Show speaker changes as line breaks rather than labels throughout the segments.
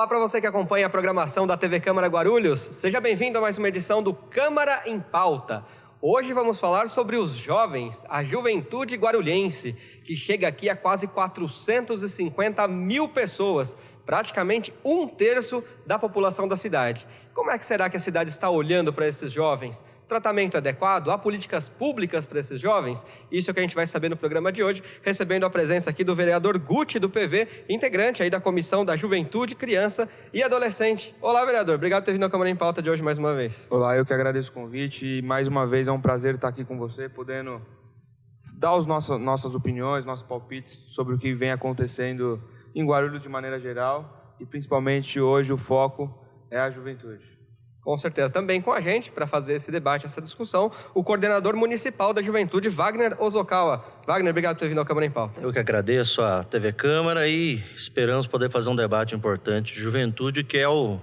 Olá para você que acompanha a programação da TV Câmara Guarulhos. Seja bem-vindo a mais uma edição do Câmara em Pauta. Hoje vamos falar sobre os jovens, a juventude guarulhense, que chega aqui a quase 450 mil pessoas, praticamente 1/3 da população da cidade. Como é que será que a cidade está olhando para esses jovens? Tratamento adequado? Há políticas públicas para esses jovens? Isso é o que a gente vai saber no programa de hoje, recebendo a presença aqui do vereador Guti, do PV, integrante aí da Comissão da Juventude, Criança e Adolescente. Olá, vereador. Obrigado por ter vindo ao Câmara em Pauta de hoje mais uma vez.
Olá, eu que agradeço o convite e mais uma vez é um prazer estar aqui com você, podendo dar as nossas opiniões, nossos palpites sobre o que vem acontecendo em Guarulhos de maneira geral e principalmente hoje o foco é a juventude.
Com certeza. Também com a gente, para fazer esse debate, essa discussão, o coordenador municipal da juventude, Wagner Ozokawa. Wagner, obrigado por ter vindo ao Câmara em Pauta.
Eu que agradeço a TV Câmara e esperamos poder fazer um debate importante de juventude, que é o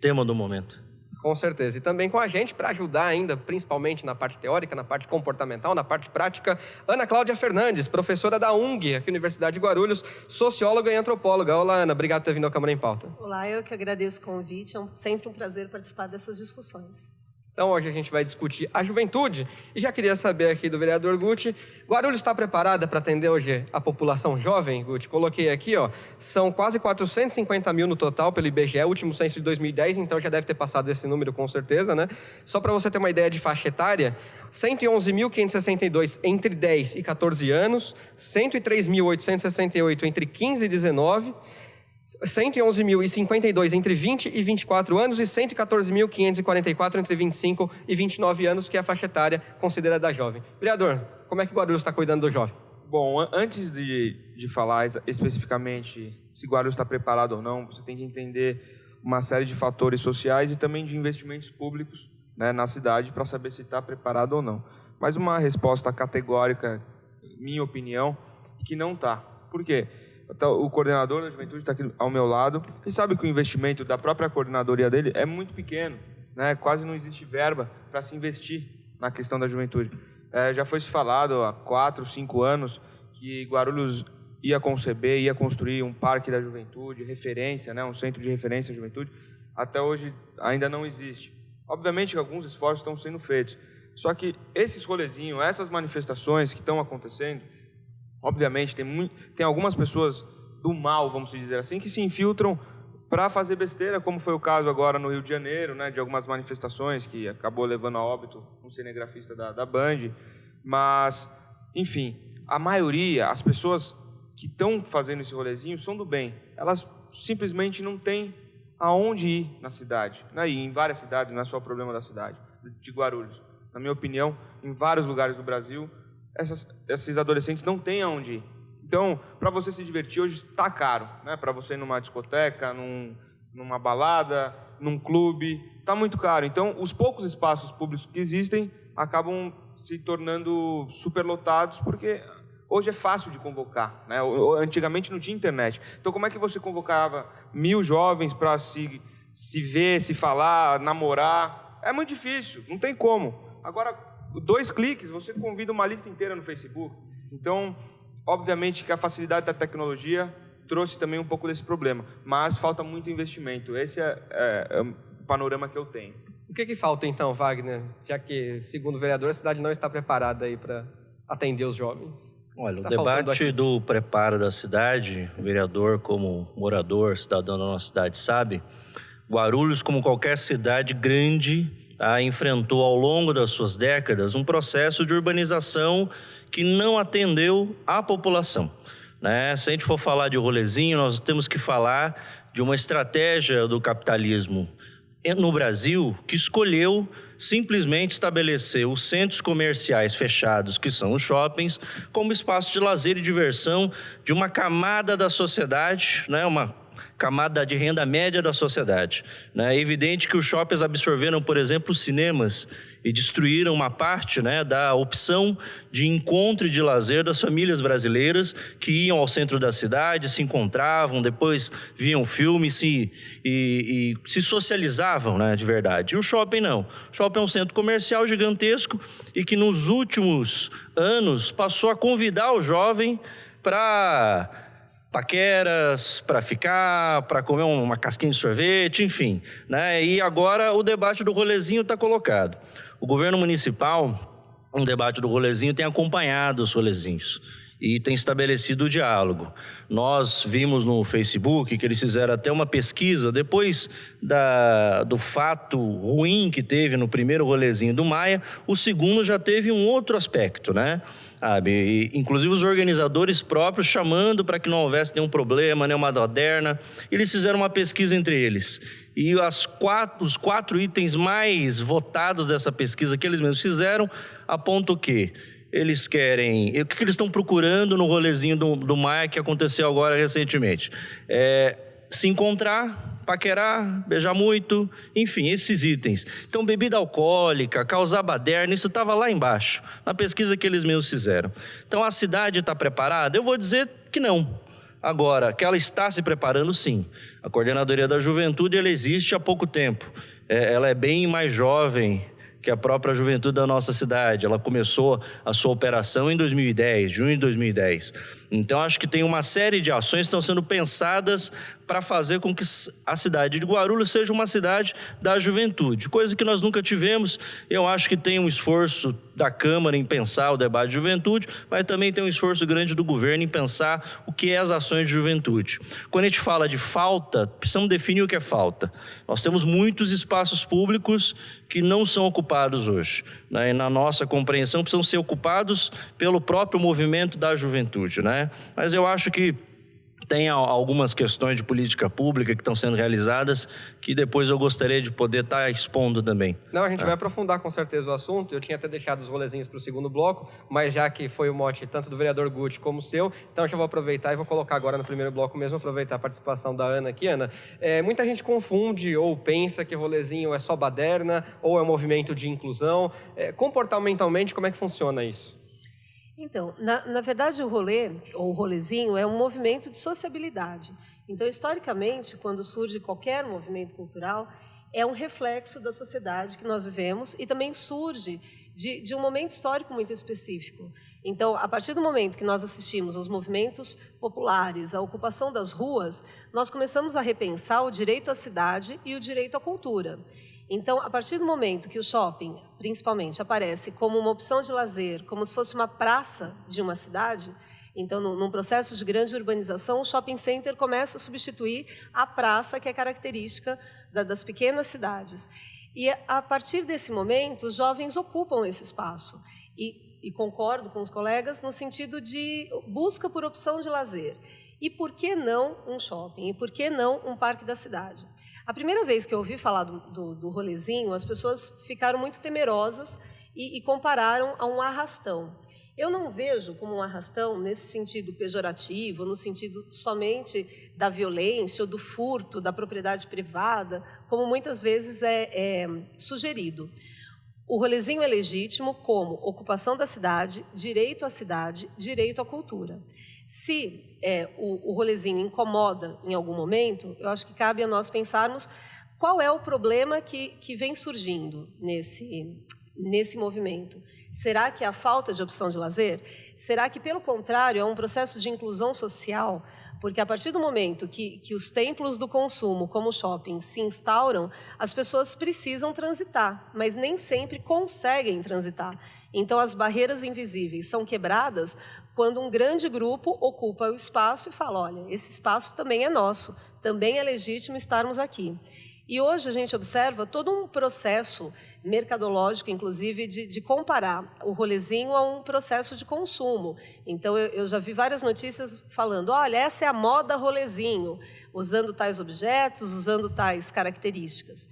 tema do momento.
Com certeza. E também com a gente, para ajudar ainda, principalmente na parte teórica, na parte comportamental, na parte prática, Ana Cláudia Fernandes, professora da UNG, aqui na Universidade de Guarulhos, socióloga e antropóloga. Olá, Ana. Obrigado por ter vindo ao Câmara em Pauta.
Olá, eu que agradeço o convite. É sempre um prazer participar dessas discussões.
Então, hoje a gente vai discutir a juventude. E já queria saber aqui do vereador Guti, Guarulhos está preparada para atender hoje a população jovem, Guti? Coloquei aqui, são quase 450 mil no total pelo IBGE, último censo de 2010, então já deve ter passado esse número com certeza, né? Só para você ter uma ideia de faixa etária, 111.562 entre 10 e 14 anos, 103.868 entre 15 e 19, 111.052 entre 20 e 24 anos e 114.544 entre 25 e 29 anos, que é a faixa etária considerada jovem. Vereador, como é que o Guarulhos está cuidando do jovem?
Bom, antes de falar especificamente se Guarulhos está preparado ou não, você tem que entender uma série de fatores sociais e também de investimentos públicos, né, na cidade para saber se está preparado ou não. Mas uma resposta categórica, minha opinião, que não está. Por quê? O coordenador da juventude está aqui ao meu lado e sabe que o investimento da própria coordenadoria dele é muito pequeno, né? Quase não existe verba para se investir na questão da juventude. Já foi se falado há 4, 5 anos que Guarulhos ia conceber, ia construir um parque da juventude, referência, né? Um centro de referência à juventude. Até hoje ainda não existe. Obviamente que alguns esforços estão sendo feitos, só que esses rolezinhos, essas manifestações que estão acontecendo, obviamente, tem algumas pessoas do mal, vamos dizer assim, que se infiltram para fazer besteira, como foi o caso agora no Rio de Janeiro, né, de algumas manifestações que acabou levando a óbito um cinegrafista da Band. Mas, enfim, a maioria, as pessoas que estão fazendo esse rolezinho são do bem. Elas simplesmente não têm aonde ir na cidade, né, e em várias cidades, não é só o problema da cidade, de Guarulhos. Na minha opinião, em vários lugares do Brasil, esses adolescentes não têm aonde ir. Então, para você se divertir hoje está caro, né? Para você ir numa discoteca, numa balada, num clube, está muito caro. Então, os poucos espaços públicos que existem acabam se tornando superlotados, porque hoje é fácil de convocar, né? Antigamente não tinha internet. Então, como é que você convocava 1.000 jovens para se ver, se falar, namorar? É muito difícil, não tem como. Agora, 2 cliques, você convida uma lista inteira no Facebook. Então, obviamente que a facilidade da tecnologia trouxe também um pouco desse problema, mas falta muito investimento. Esse é o panorama que eu tenho.
O que falta então, Wagner, já que, segundo o vereador, a cidade não está preparada aí para atender os jovens?
Olha, o debate do preparo da cidade, o vereador como morador, cidadão da nossa cidade sabe, Guarulhos, como qualquer cidade grande, enfrentou ao longo das suas décadas um processo de urbanização que não atendeu à população, né? Se a gente for falar de rolezinho, nós temos que falar de uma estratégia do capitalismo no Brasil que escolheu simplesmente estabelecer os centros comerciais fechados, que são os shoppings, como espaço de lazer e diversão de uma camada da sociedade, né? Uma camada de renda média da sociedade, né? É evidente que os shoppings absorveram, por exemplo, os cinemas e destruíram uma parte, né, da opção de encontro e de lazer das famílias brasileiras que iam ao centro da cidade, se encontravam, depois viam filmes e se socializavam, né, de verdade. E o shopping não. O shopping é um centro comercial gigantesco e que nos últimos anos passou a convidar o jovem para paqueras, para ficar, para comer uma casquinha de sorvete, enfim, né? E agora o debate do rolezinho está colocado. O governo municipal, um debate do rolezinho, tem acompanhado os rolezinhos e tem estabelecido o diálogo. Nós vimos no Facebook que eles fizeram até uma pesquisa, depois do fato ruim que teve no primeiro rolezinho do Maia, o segundo já teve um outro aspecto, né? Inclusive os organizadores próprios chamando para que não houvesse nenhum problema, nenhuma baderna. Eles fizeram uma pesquisa entre eles. E os 4 itens mais votados dessa pesquisa que eles mesmos fizeram apontam o quê? Eles querem... O que eles estão procurando no rolezinho do Maia que aconteceu agora recentemente? Se encontrar, paquerar, beijar muito, enfim, esses itens. Então, bebida alcoólica, causar baderna, isso estava lá embaixo, na pesquisa que eles mesmos fizeram. Então, a cidade está preparada? Eu vou dizer que não. Agora, que ela está se preparando, sim. A Coordenadoria da Juventude, ela existe há pouco tempo. Ela é bem mais jovem que a própria juventude da nossa cidade. Ela começou a sua operação em 2010, junho de 2010. Então, acho que tem uma série de ações que estão sendo pensadas para fazer com que a cidade de Guarulhos seja uma cidade da juventude, coisa que nós nunca tivemos. Eu acho que tem um esforço da Câmara em pensar o debate de juventude, mas também tem um esforço grande do governo em pensar o que é as ações de juventude. Quando a gente fala de falta, precisamos definir o que é falta. Nós temos muitos espaços públicos que não são ocupados hoje, né? E na nossa compreensão precisam ser ocupados pelo próprio movimento da juventude, né? Mas eu acho que tem algumas questões de política pública que estão sendo realizadas que depois eu gostaria de poder estar expondo também.
Não, a gente vai aprofundar com certeza o assunto. Eu tinha até deixado os rolezinhos para o segundo bloco, mas já que foi o mote tanto do vereador Guti como o seu, então eu já vou aproveitar e vou colocar agora no primeiro bloco mesmo, aproveitar a participação da Ana aqui. Ana, muita gente confunde ou pensa que rolezinho é só baderna ou é um movimento de inclusão. Comportamentalmente, como é que funciona isso?
Então, na verdade, o rolê, ou o rolezinho, é um movimento de sociabilidade. Então, historicamente, quando surge qualquer movimento cultural, é um reflexo da sociedade que nós vivemos e também surge de um momento histórico muito específico. Então, a partir do momento que nós assistimos aos movimentos populares, à ocupação das ruas, nós começamos a repensar o direito à cidade e o direito à cultura. Então, a partir do momento que o shopping, principalmente, aparece como uma opção de lazer, como se fosse uma praça de uma cidade, então, num processo de grande urbanização, o shopping center começa a substituir a praça, que é característica das pequenas cidades. E, a partir desse momento, os jovens ocupam esse espaço. E concordo com os colegas no sentido de busca por opção de lazer. E por que não um shopping? E por que não um parque da cidade? A primeira vez que eu ouvi falar do rolezinho, as pessoas ficaram muito temerosas e compararam a um arrastão. Eu não vejo como um arrastão nesse sentido pejorativo, no sentido somente da violência ou do furto da propriedade privada, como muitas vezes é sugerido. O rolezinho é legítimo como ocupação da cidade, direito à cidade, direito à cultura. Se o rolezinho incomoda em algum momento, eu acho que cabe a nós pensarmos qual é o problema que vem surgindo nesse movimento. Será que é a falta de opção de lazer? Será que, pelo contrário, é um processo de inclusão social? Porque a partir do momento que os templos do consumo, como o shopping, se instauram, as pessoas precisam transitar, mas nem sempre conseguem transitar. Então, as barreiras invisíveis são quebradas quando um grande grupo ocupa o espaço e fala, olha, esse espaço também é nosso, também é legítimo estarmos aqui. E hoje a gente observa todo um processo mercadológico, inclusive, de comparar o rolezinho a um processo de consumo. Então, eu já vi várias notícias falando, olha, essa é a moda rolezinho, usando tais objetos, usando tais características.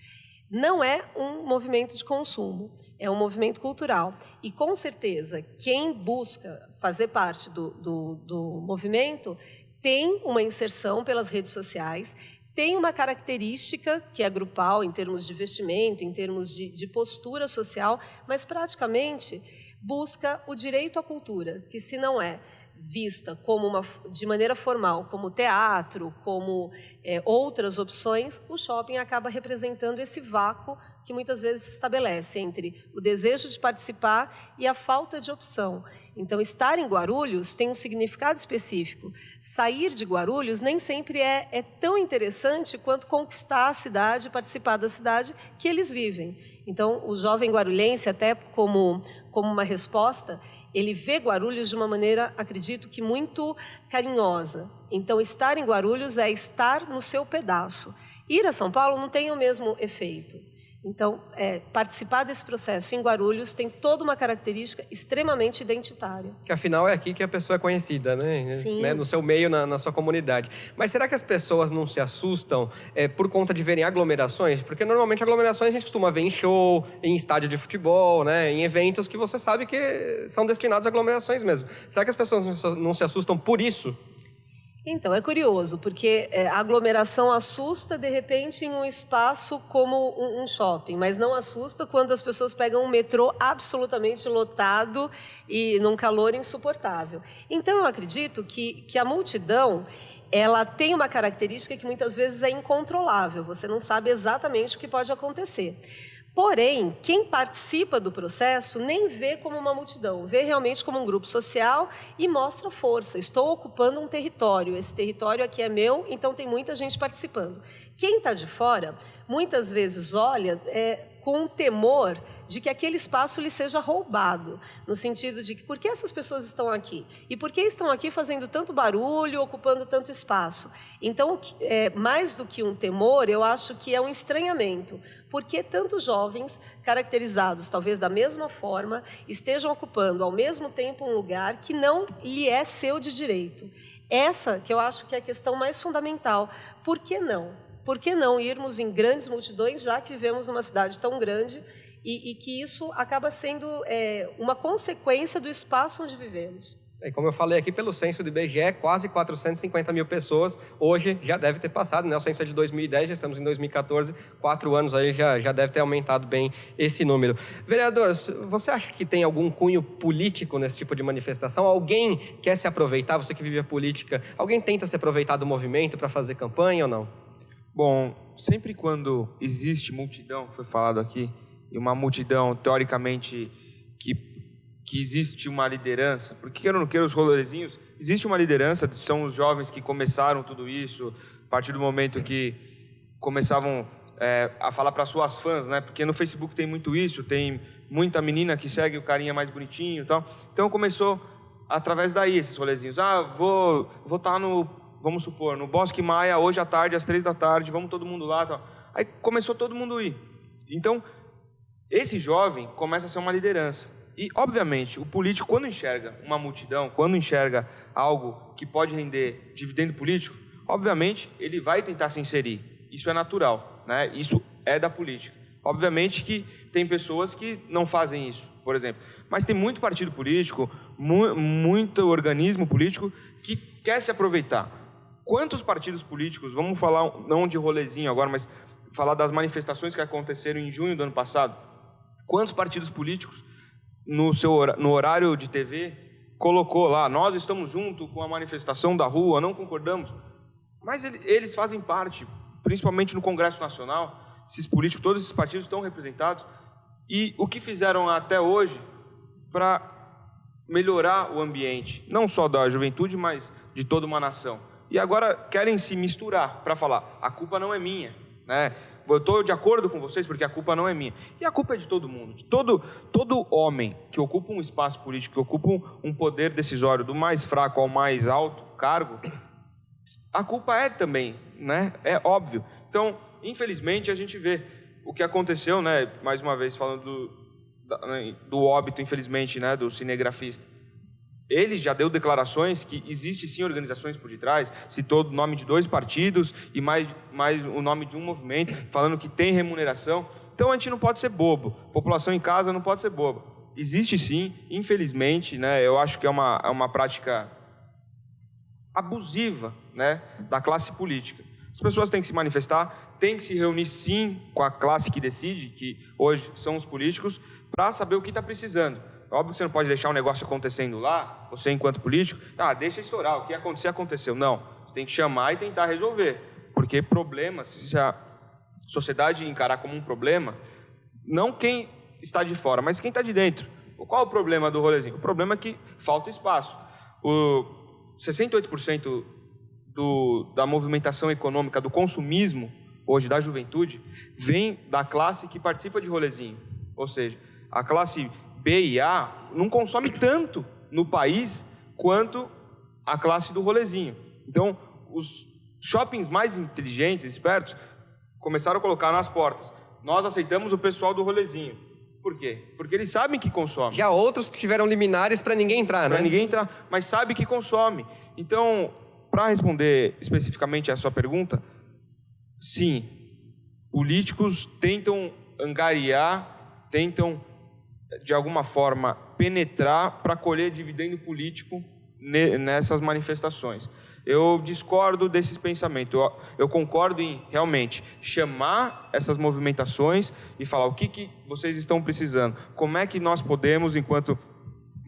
Não é um movimento de consumo, é um movimento cultural. E, com certeza, quem busca fazer parte do movimento tem uma inserção pelas redes sociais, tem uma característica que é grupal em termos de vestimento, em termos de postura social, mas praticamente busca o direito à cultura, que se não é vista como de maneira formal, como teatro, como outras opções, o shopping acaba representando esse vácuo que muitas vezes se estabelece entre o desejo de participar e a falta de opção. Então, estar em Guarulhos tem um significado específico. Sair de Guarulhos nem sempre é tão interessante quanto conquistar a cidade, participar da cidade que eles vivem. Então, o jovem guarulhense, até como uma resposta, ele vê Guarulhos de uma maneira, acredito que muito carinhosa. Então, estar em Guarulhos é estar no seu pedaço. Ir a São Paulo não tem o mesmo efeito. Então, participar desse processo em Guarulhos tem toda uma característica extremamente identitária.
Que afinal é aqui que a pessoa é conhecida, né?
Sim.
No seu meio, na sua comunidade. Mas será que as pessoas não se assustam por conta de verem aglomerações? Porque normalmente aglomerações a gente costuma ver em show, em estádio de futebol, né? Em eventos que você sabe que são destinados a aglomerações mesmo. Será que as pessoas não se assustam por isso?
Então, é curioso, porque a aglomeração assusta, de repente, em um espaço como um shopping, mas não assusta quando as pessoas pegam um metrô absolutamente lotado e num calor insuportável. Então, eu acredito que a multidão, ela tem uma característica que muitas vezes é incontrolável, você não sabe exatamente o que pode acontecer. Porém, quem participa do processo nem vê como uma multidão, vê realmente como um grupo social e mostra força. Estou ocupando um território, esse território aqui é meu, então tem muita gente participando. Quem está de fora, muitas vezes olha com um temor de que aquele espaço lhe seja roubado, no sentido de que por que essas pessoas estão aqui? E por que estão aqui fazendo tanto barulho, ocupando tanto espaço? Então, mais do que um temor, eu acho que é um estranhamento. Por que tantos jovens, caracterizados talvez da mesma forma, estejam ocupando ao mesmo tempo um lugar que não lhe é seu de direito? Essa que eu acho que é a questão mais fundamental. Por que não? Por que não irmos em grandes multidões, já que vivemos numa cidade tão grande e que isso acaba sendo uma consequência do espaço onde vivemos?
Como eu falei aqui, pelo censo do IBGE, quase 450 mil pessoas hoje já deve ter passado, né? O censo é de 2010, já estamos em 2014, 4 anos aí já deve ter aumentado bem esse número. Vereador, você acha que tem algum cunho político nesse tipo de manifestação? Alguém quer se aproveitar, você que vive a política, alguém tenta se aproveitar do movimento para fazer campanha ou não?
Bom, sempre quando existe multidão, foi falado aqui, e uma multidão, teoricamente, que existe uma liderança, porque queira ou não queira, os rolezinhos, existe uma liderança, são os jovens que começaram tudo isso, a partir do momento que começavam a falar para suas fãs, né? Porque no Facebook tem muito isso, tem muita menina que segue o carinha mais bonitinho e tal. Então começou através daí esses rolezinhos. Vou estar vamos supor, no Bosque Maia, hoje à tarde, às 3 da tarde, vamos todo mundo lá, tal. Aí começou todo mundo ir. Então, esse jovem começa a ser uma liderança. E, obviamente, o político, quando enxerga uma multidão, quando enxerga algo que pode render dividendo político, obviamente, ele vai tentar se inserir. Isso é natural, né? Isso é da política. Obviamente que tem pessoas que não fazem isso, por exemplo. Mas tem muito partido político, muito organismo político que quer se aproveitar. Quantos partidos políticos, vamos falar não de rolezinho agora, mas falar das manifestações que aconteceram em junho do ano passado, quantos partidos políticos no horário de TV colocou lá, nós estamos junto com a manifestação da rua, não concordamos, mas eles fazem parte, principalmente no Congresso Nacional, esses políticos, todos esses partidos estão representados, e o que fizeram até hoje para melhorar o ambiente, não só da juventude, mas de toda uma nação. E agora querem se misturar para falar, a culpa não é minha, né? Eu estou de acordo com vocês porque a culpa não é minha. E a culpa é de todo mundo, de todo homem que ocupa um espaço político, que ocupa um poder decisório, do mais fraco ao mais alto cargo, a culpa é também, né? É óbvio. Então, infelizmente, a gente vê o que aconteceu, né? Mais uma vez falando do óbito, infelizmente, né? Do cinegrafista. Ele já deu declarações que existe sim organizações por detrás, citou o nome de 2 partidos e mais o nome de um movimento, falando que tem remuneração. Então a gente não pode ser bobo, população em casa não pode ser boba. Existe sim, infelizmente, né, eu acho que é uma prática abusiva, né, da classe política. As pessoas têm que se manifestar, têm que se reunir sim com a classe que decide, que hoje são os políticos, para saber o que está precisando. Óbvio que você não pode deixar um negócio acontecendo lá, você enquanto político, deixa estourar, o que acontecer, aconteceu. Não, você tem que chamar e tentar resolver, porque problema, se a sociedade encarar como um problema, Não quem está de fora, mas quem está de dentro. Qual é o problema do rolezinho? O problema é que falta espaço. 68% da movimentação econômica, do consumismo, hoje, da juventude, vem da classe que participa de rolezinho. Ou seja, a classe B e A não consome tanto no país quanto a classe do rolezinho. Então, os shoppings mais inteligentes, espertos, começaram a colocar nas portas: nós aceitamos o pessoal do rolezinho. Por quê? Porque eles sabem que consome.
Já outros tiveram liminares para ninguém entrar, né?
Para ninguém entrar, mas sabe que consome. Então, para responder especificamente a sua pergunta, sim, políticos tentam angariar, tentam, de alguma forma, penetrar para colher dividendo político nessas manifestações. Eu discordo desses pensamentos. Eu concordo em, realmente, chamar essas movimentações e falar o que vocês estão precisando. Como é que nós podemos, enquanto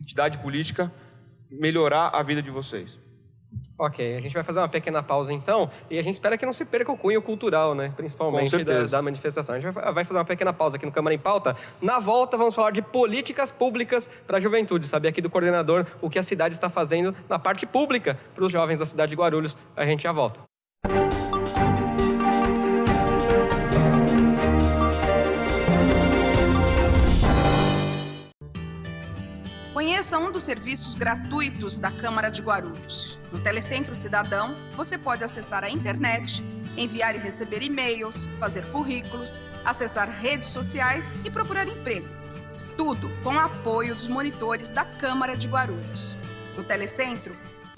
entidade política, melhorar a vida de vocês.
Ok, a gente vai fazer uma pequena pausa então, e a gente espera que não se perca o cunho cultural, né? Principalmente da manifestação. A gente vai fazer uma pequena pausa aqui no Câmara em Pauta. Na volta, vamos falar de políticas públicas para a juventude. Saber aqui do coordenador o que a cidade está fazendo na parte pública para os jovens da cidade de Guarulhos. A gente já volta.
Conheça um dos serviços gratuitos da Câmara de Guarulhos. No Telecentro Cidadão, você pode acessar a internet, enviar e receber e-mails, fazer currículos, acessar redes sociais e procurar emprego. Tudo com o apoio dos monitores da Câmara de Guarulhos. No Telecentro,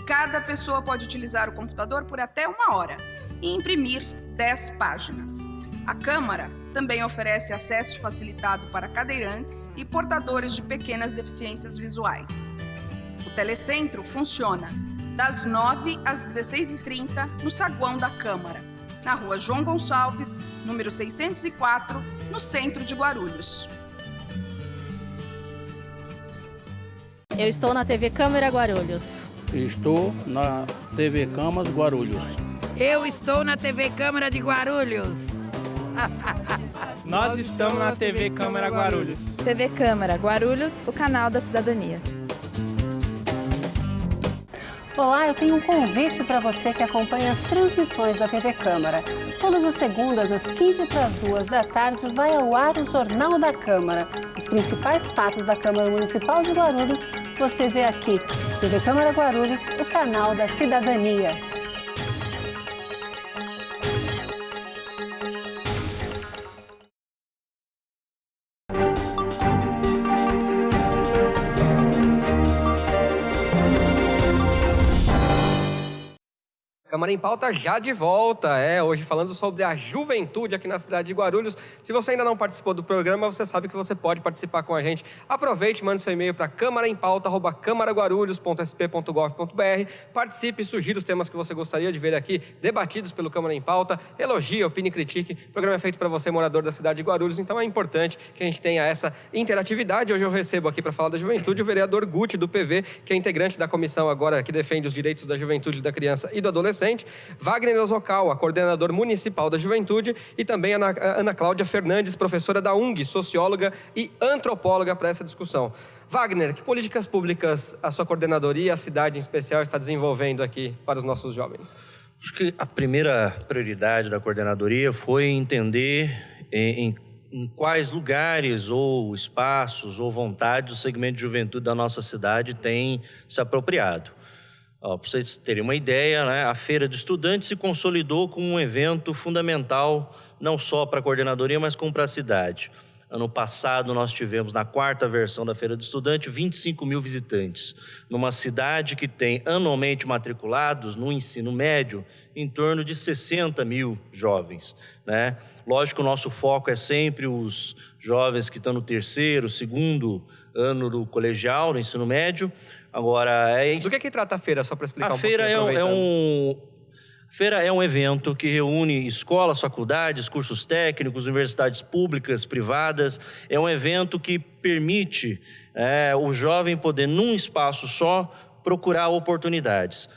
cada pessoa pode utilizar o computador por até 1 hora e imprimir 10 páginas. A Câmara também oferece acesso facilitado para cadeirantes e portadores de pequenas deficiências visuais. O Telecentro funciona das 9 às 16h30 no saguão da Câmara, na Rua João Gonçalves, número 604, no centro de Guarulhos.
Eu estou na TV Câmara Guarulhos.
Estou na TV Câmara Guarulhos.
Eu estou na TV Câmara de Guarulhos.
Nós estamos na TV Câmara Guarulhos.
TV Câmara Guarulhos, o canal da cidadania.
Olá, eu tenho um convite para você que acompanha as transmissões da TV Câmara. Todas as segundas, às 15h para as 14h, vai ao ar o Jornal da Câmara. Os principais fatos da Câmara Municipal de Guarulhos você vê aqui. TV Câmara Guarulhos, o canal da cidadania.
Câmara em Pauta já de volta, hoje falando sobre a juventude aqui na cidade de Guarulhos. Se você ainda não participou do programa, você sabe que você pode participar com a gente. Aproveite, mande seu e-mail para câmaraempauta@câmaraguarulhos.sp.gov.br. Participe, sugira os temas que você gostaria de ver aqui debatidos pelo Câmara em Pauta. Elogie, opine e critique. O programa é feito para você, morador da cidade de Guarulhos, então é importante que a gente tenha essa interatividade. Hoje eu recebo aqui para falar da juventude o vereador Guti, do PV, que é integrante da comissão agora que defende os direitos da juventude, da criança e do adolescente. Wagner Osocal, coordenador municipal da juventude, e também Ana Cláudia Fernandes, professora da UNG, socióloga e antropóloga, para essa discussão. Wagner, que políticas públicas a sua coordenadoria e a cidade em especial está desenvolvendo aqui para os nossos jovens?
Acho que a primeira prioridade da coordenadoria foi entender em quais lugares ou espaços ou vontades o segmento de juventude da nossa cidade tem se apropriado. Para vocês terem uma ideia, né, a Feira de Estudantes se consolidou como um evento fundamental, não só para a coordenadoria, mas como para a cidade. Ano passado, nós tivemos, na 4ª versão da Feira do Estudante, 25 mil visitantes, numa cidade que tem anualmente matriculados no ensino médio em torno de 60 mil jovens, né? Lógico, o nosso foco é sempre os jovens que estão no 3º, 2º ano do colegial, no ensino médio. Agora,
do que trata a feira, só para explicar um pouquinho?
A feira é um evento que reúne escolas, faculdades, cursos técnicos, universidades públicas, privadas. É um evento que permite o jovem poder, num espaço só, procurar oportunidades.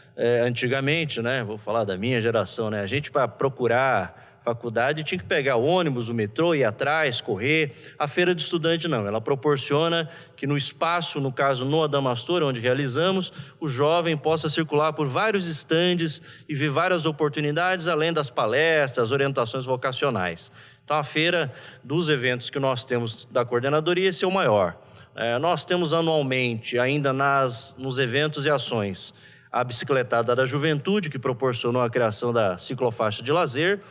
Antigamente, né, vou falar da minha geração, né, a gente, para procurar faculdade tinha que pegar o ônibus, o metrô, ir atrás, correr. A feira de estudante não, ela proporciona que no espaço, no caso no Adamastor, onde realizamos, o jovem possa circular por vários estandes e ver várias oportunidades, além das palestras, orientações vocacionais. Então, a feira dos eventos que nós temos da coordenadoria, esse é o maior. Nós temos anualmente, ainda nos eventos e ações, a Bicicletada da Juventude, que proporcionou a criação da ciclofaixa de lazer.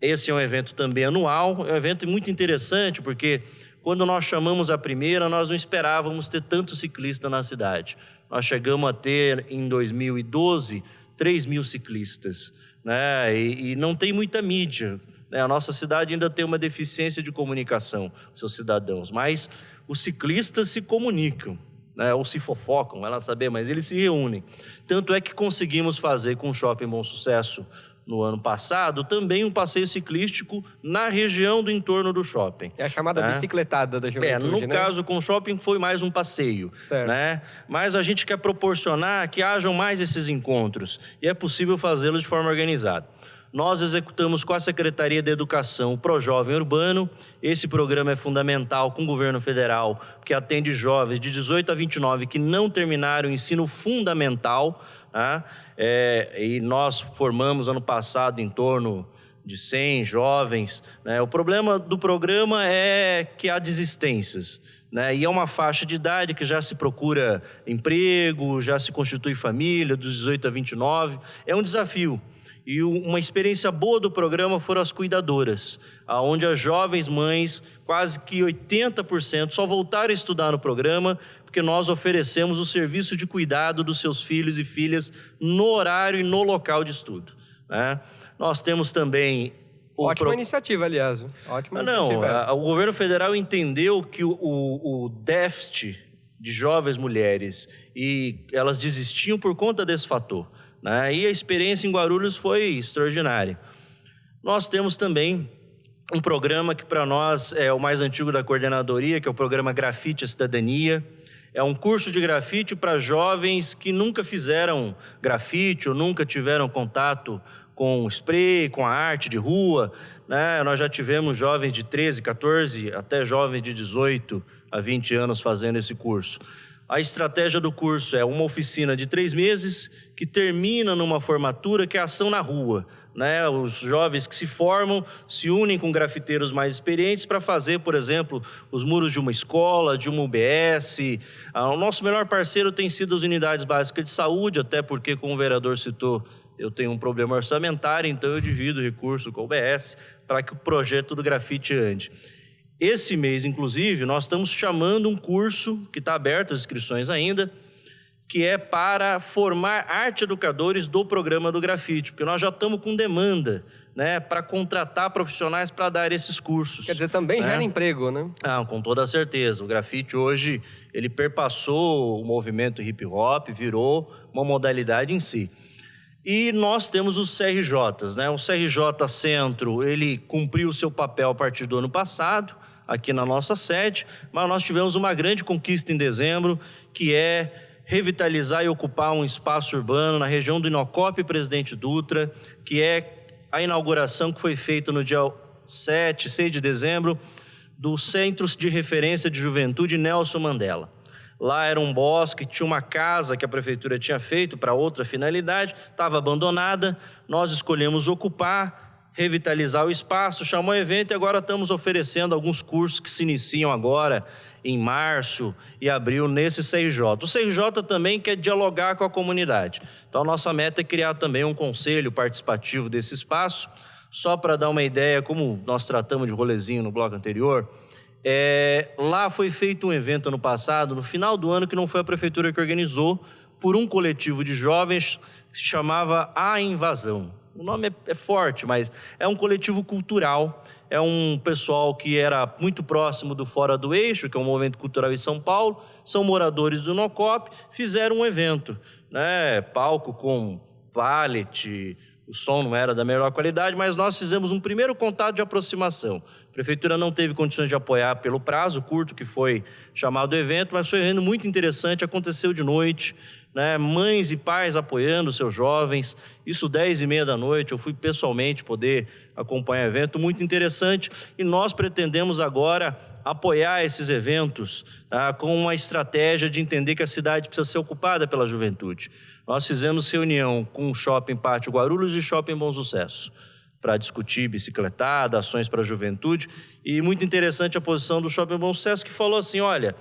Esse é um evento também anual, é um evento muito interessante, porque quando nós chamamos a primeira, nós não esperávamos ter tanto ciclista na cidade. Nós chegamos a ter, em 2012, 3.000 ciclistas, né? E não tem muita mídia. A nossa cidade ainda tem uma deficiência de comunicação com seus cidadãos, mas os ciclistas se comunicam, né? Ou se fofocam, vai lá saber, mas eles se reúnem. Tanto é que conseguimos fazer com o Shopping Bom Sucesso, no ano passado, também um passeio ciclístico na região do entorno do shopping.
É a chamada bicicletada da juventude,
no caso, com o shopping, foi mais um passeio.
Certo.
Né? Mas a gente quer proporcionar que hajam mais esses encontros, e é possível fazê-los de forma organizada. Nós executamos com a Secretaria de Educação o ProJovem Urbano. Esse programa é fundamental com o governo federal, que atende jovens de 18 a 29 que não terminaram o ensino fundamental. Tá? E nós formamos ano passado em torno de 100 jovens. Né? O problema do programa é que há desistências. Né? E é uma faixa de idade que já se procura emprego, já se constitui família, dos 18 a 29. É um desafio. E uma experiência boa do programa foram as cuidadoras, onde as jovens mães, quase que 80%, só voltaram a estudar no programa, porque nós oferecemos o serviço de cuidado dos seus filhos e filhas no horário e no local de estudo. Né? Nós temos também...
Ótima iniciativa, aliás. Ótima iniciativa.
O governo federal entendeu que o déficit de jovens mulheres, e elas desistiam por conta desse fator. Né? E a experiência em Guarulhos foi extraordinária. Nós temos também um programa que para nós é o mais antigo da coordenadoria, que é o programa Grafite à Cidadania. É um curso de grafite para jovens que nunca fizeram grafite ou nunca tiveram contato com spray, com a arte de rua. Né? Nós já tivemos jovens de 13, 14, até jovens de 18 a 20 anos fazendo esse curso. A estratégia do curso é uma oficina de 3 meses que termina numa formatura que é ação na rua. Né? Os jovens que se formam se unem com grafiteiros mais experientes para fazer, por exemplo, os muros de uma escola, de uma UBS. O nosso melhor parceiro tem sido as unidades básicas de saúde, até porque, como o vereador citou, eu tenho um problema orçamentário, então eu divido o recurso com a UBS para que o projeto do grafite ande. Esse mês, inclusive, nós estamos chamando um curso, que está aberto as inscrições ainda, que é para formar arte-educadores do programa do grafite, porque nós já estamos com demanda, né, para contratar profissionais para dar esses cursos.
Quer dizer, também
né?
gera emprego, né?
Com toda certeza. O grafite hoje, ele perpassou o movimento hip-hop, virou uma modalidade em si. E nós temos os CRJs, né? O CRJ Centro, ele cumpriu o seu papel a partir do ano passado, aqui na nossa sede, mas nós tivemos uma grande conquista em dezembro, que é revitalizar e ocupar um espaço urbano na região do Inocop e Presidente Dutra, que é a inauguração que foi feita no dia 6 de dezembro, do Centro de Referência de Juventude Nelson Mandela. Lá era um bosque, tinha uma casa que a prefeitura tinha feito para outra finalidade, estava abandonada, nós escolhemos ocupar, revitalizar o espaço, chamou o evento e agora estamos oferecendo alguns cursos que se iniciam agora em março e abril nesse CRJ. O CRJ também quer dialogar com a comunidade. Então a nossa meta é criar também um conselho participativo desse espaço. Só para dar uma ideia, como nós tratamos de rolezinho no bloco anterior, lá foi feito um evento ano passado, no final do ano, que não foi a prefeitura que organizou, por um coletivo de jovens que se chamava A Invasão. O nome é forte, mas é um coletivo cultural, é um pessoal que era muito próximo do Fora do Eixo, que é um movimento cultural em São Paulo, são moradores do Inocop, fizeram um evento, né? Palco com pallet, o som não era da melhor qualidade, mas nós fizemos um primeiro contato de aproximação. A prefeitura não teve condições de apoiar pelo prazo curto que foi chamado o evento, mas foi um evento muito interessante, aconteceu de noite, né? Mães e pais apoiando seus jovens. Isso 10h30 da noite, eu fui pessoalmente poder acompanhar o evento, muito interessante. E nós pretendemos agora apoiar esses eventos com uma estratégia de entender que a cidade precisa ser ocupada pela juventude. Nós fizemos reunião com o Shopping Pátio Guarulhos e Shopping Bom Sucesso para discutir bicicletada, ações para a juventude. E muito interessante a posição do Shopping Bom Sucesso, que falou assim, olha,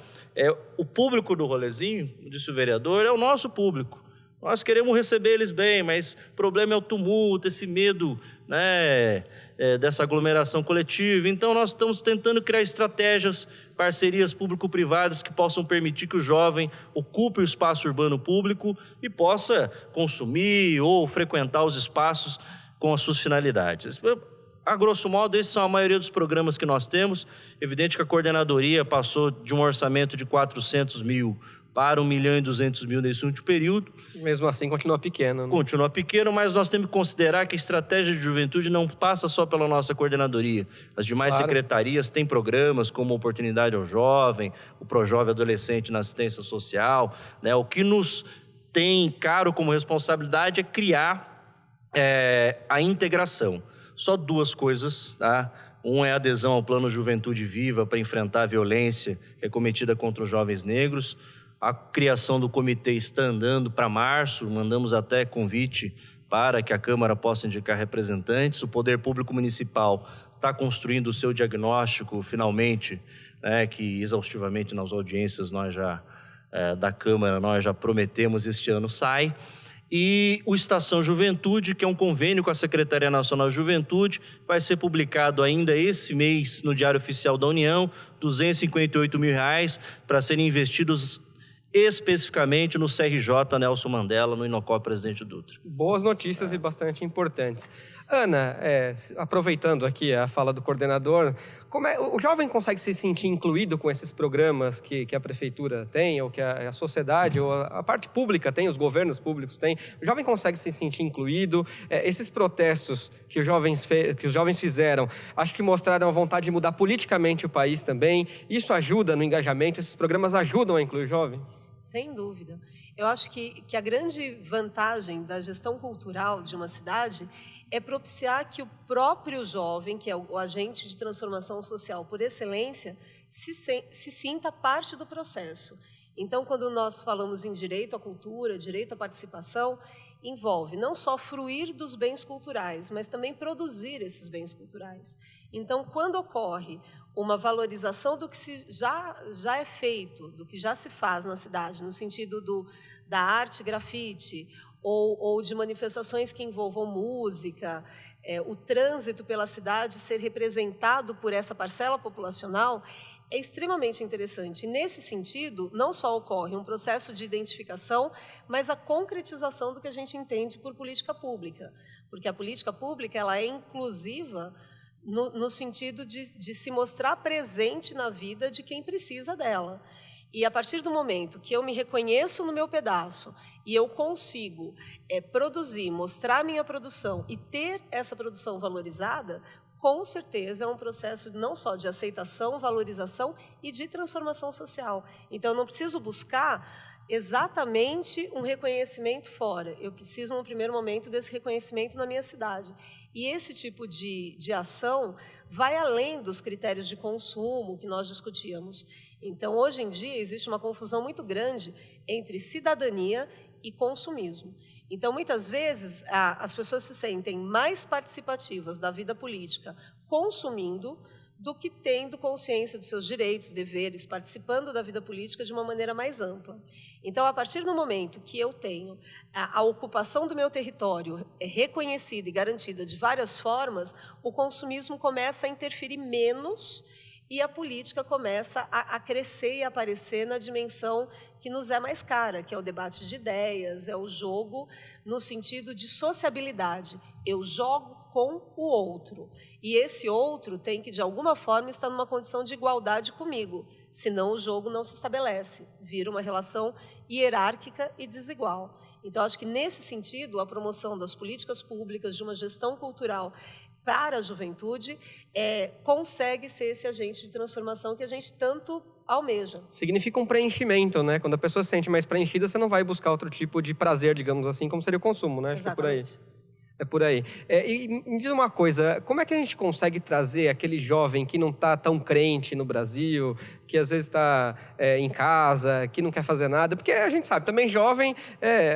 o público do rolezinho, disse o vereador, é o nosso público. Nós queremos receber eles bem, mas o problema é o tumulto, esse medo, né, dessa aglomeração coletiva. Então, nós estamos tentando criar estratégias, parcerias público-privadas que possam permitir que o jovem ocupe o espaço urbano público e possa consumir ou frequentar os espaços com as suas finalidades. A grosso modo, esses são a maioria dos programas que nós temos. Evidente que a coordenadoria passou de um orçamento de 400 mil para 1.200.000 nesse último período.
Mesmo assim, continua pequeno, né?
Continua pequeno, mas nós temos que considerar que a estratégia de juventude não passa só pela nossa coordenadoria. As demais secretarias têm programas como Oportunidade ao Jovem, o ProJovem Adolescente na Assistência Social, né? O que nos tem caro como responsabilidade é criar a integração. Só duas coisas, tá? Um é a adesão ao Plano Juventude Viva para enfrentar a violência que é cometida contra os jovens negros. A criação do comitê está andando para março, mandamos até convite para que a Câmara possa indicar representantes. O Poder Público Municipal está construindo o seu diagnóstico, finalmente, né, que exaustivamente nas audiências da Câmara nós já prometemos este ano sai. E o Estação Juventude, que é um convênio com a Secretaria Nacional de Juventude, vai ser publicado ainda esse mês no Diário Oficial da União, R$258 mil para serem investidos especificamente no CRJ Nelson Mandela, no Inocop Presidente Dutra.
Boas notícias e bastante importantes. Ana, aproveitando aqui a fala do coordenador, o jovem consegue se sentir incluído com esses programas que a prefeitura tem, ou que a sociedade, ou a parte pública tem, os governos públicos têm? O jovem consegue se sentir incluído? Esses protestos que os jovens fizeram, acho que mostraram a vontade de mudar politicamente o país também. Isso ajuda no engajamento? Esses programas ajudam a incluir o jovem?
Sem dúvida. Eu acho que a grande vantagem da gestão cultural de uma cidade é propiciar que o próprio jovem, que é o agente de transformação social por excelência, se sinta parte do processo. Então, quando nós falamos em direito à cultura, direito à participação, envolve não só fruir dos bens culturais, mas também produzir esses bens culturais. Então, quando ocorre uma valorização do que já é feito, do que já se faz na cidade, no sentido da arte grafite, ou de manifestações que envolvam música, o trânsito pela cidade ser representado por essa parcela populacional, é extremamente interessante. E, nesse sentido, não só ocorre um processo de identificação, mas a concretização do que a gente entende por política pública. Porque a política pública ela é inclusiva no sentido de se mostrar presente na vida de quem precisa dela. E, a partir do momento que eu me reconheço no meu pedaço e eu consigo produzir, mostrar minha produção e ter essa produção valorizada, com certeza é um processo não só de aceitação, valorização e de transformação social. Então, eu não preciso buscar exatamente um reconhecimento fora. Eu preciso, no primeiro momento, desse reconhecimento na minha cidade. E esse tipo de ação vai além dos critérios de consumo que nós discutíamos. Então, hoje em dia, existe uma confusão muito grande entre cidadania e consumismo. Então, muitas vezes, as pessoas se sentem mais participativas da vida política consumindo do que tendo consciência dos seus direitos, deveres, participando da vida política de uma maneira mais ampla. Então, a partir do momento que eu tenho a ocupação do meu território reconhecida e garantida de várias formas, o consumismo começa a interferir menos e a política começa a crescer e aparecer na dimensão que nos é mais cara, que é o debate de ideias, é o jogo no sentido de sociabilidade. Eu jogo com o outro. E esse outro tem que, de alguma forma, estar numa condição de igualdade comigo, senão o jogo não se estabelece, vira uma relação hierárquica e desigual. Então, acho que, nesse sentido, a promoção das políticas públicas, de uma gestão cultural para a juventude, consegue ser esse agente de transformação que a gente tanto almeja.
Significa um preenchimento, né? Quando a pessoa se sente mais preenchida, você não vai buscar outro tipo de prazer, digamos assim, como seria o consumo, né? Acho que é por aí. É por aí. E me diz uma coisa, como é que a gente consegue trazer aquele jovem que não está tão crente no Brasil, que às vezes está em casa, que não quer fazer nada? Porque a gente sabe, também jovem,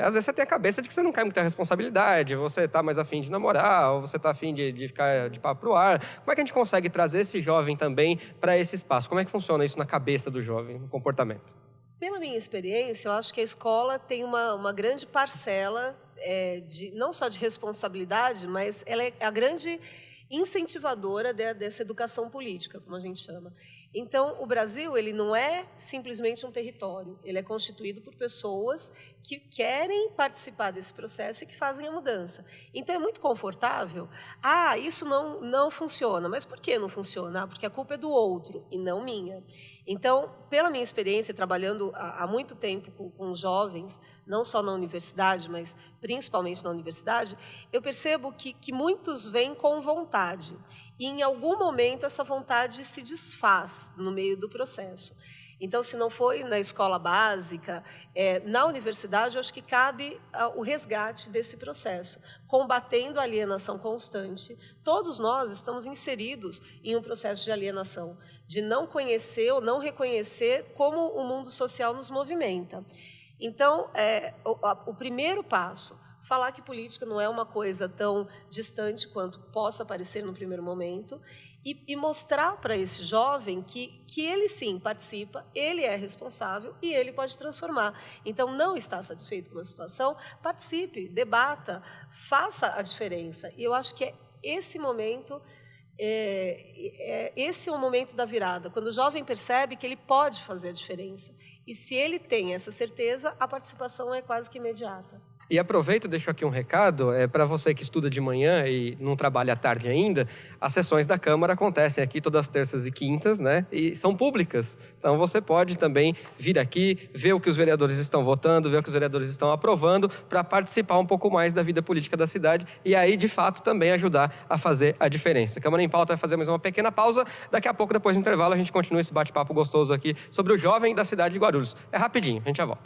às vezes você tem a cabeça de que você não quer muita responsabilidade, você está mais afim de namorar, ou você está afim de ficar de papo pro ar. Como é que a gente consegue trazer esse jovem também para esse espaço? Como é que funciona isso na cabeça do jovem, no comportamento?
Pela minha experiência, eu acho que a escola tem uma grande parcela não só de responsabilidade, mas ela é a grande incentivadora dessa educação política, como a gente chama. Então, o Brasil, ele não é simplesmente um território, ele é constituído por pessoas que querem participar desse processo e que fazem a mudança. Então, é muito confortável. Isso não funciona. Mas por que não funciona? Porque a culpa é do outro e não minha. Então, pela minha experiência, trabalhando há muito tempo com jovens, não só na universidade, mas principalmente na universidade, eu percebo que muitos vêm com vontade. E, em algum momento, essa vontade se desfaz no meio do processo. Então, se não foi na escola básica, na universidade, eu acho que cabe o resgate desse processo, combatendo a alienação constante. Todos nós estamos inseridos em um processo de alienação, de não conhecer ou não reconhecer como o mundo social nos movimenta. Então, o primeiro passo, falar que política não é uma coisa tão distante quanto possa parecer no primeiro momento, e mostrar para esse jovem que ele sim participa, ele é responsável e ele pode transformar. Então, não está satisfeito com a situação, participe, debata, faça a diferença. E eu acho que esse momento esse é o momento da virada, quando o jovem percebe que ele pode fazer a diferença. E se ele tem essa certeza, a participação é quase que imediata.
E aproveito, deixo aqui um recado, para você que estuda de manhã e não trabalha à tarde ainda, as sessões da Câmara acontecem aqui todas as terças e quintas, né? E são públicas. Então você pode também vir aqui, ver o que os vereadores estão votando, ver o que os vereadores estão aprovando, para participar um pouco mais da vida política da cidade e aí, de fato, também ajudar a fazer a diferença. A Câmara em Pauta vai fazer mais uma pequena pausa. Daqui a pouco, depois do intervalo, a gente continua esse bate-papo gostoso aqui sobre o jovem da cidade de Guarulhos. É rapidinho, a gente já volta.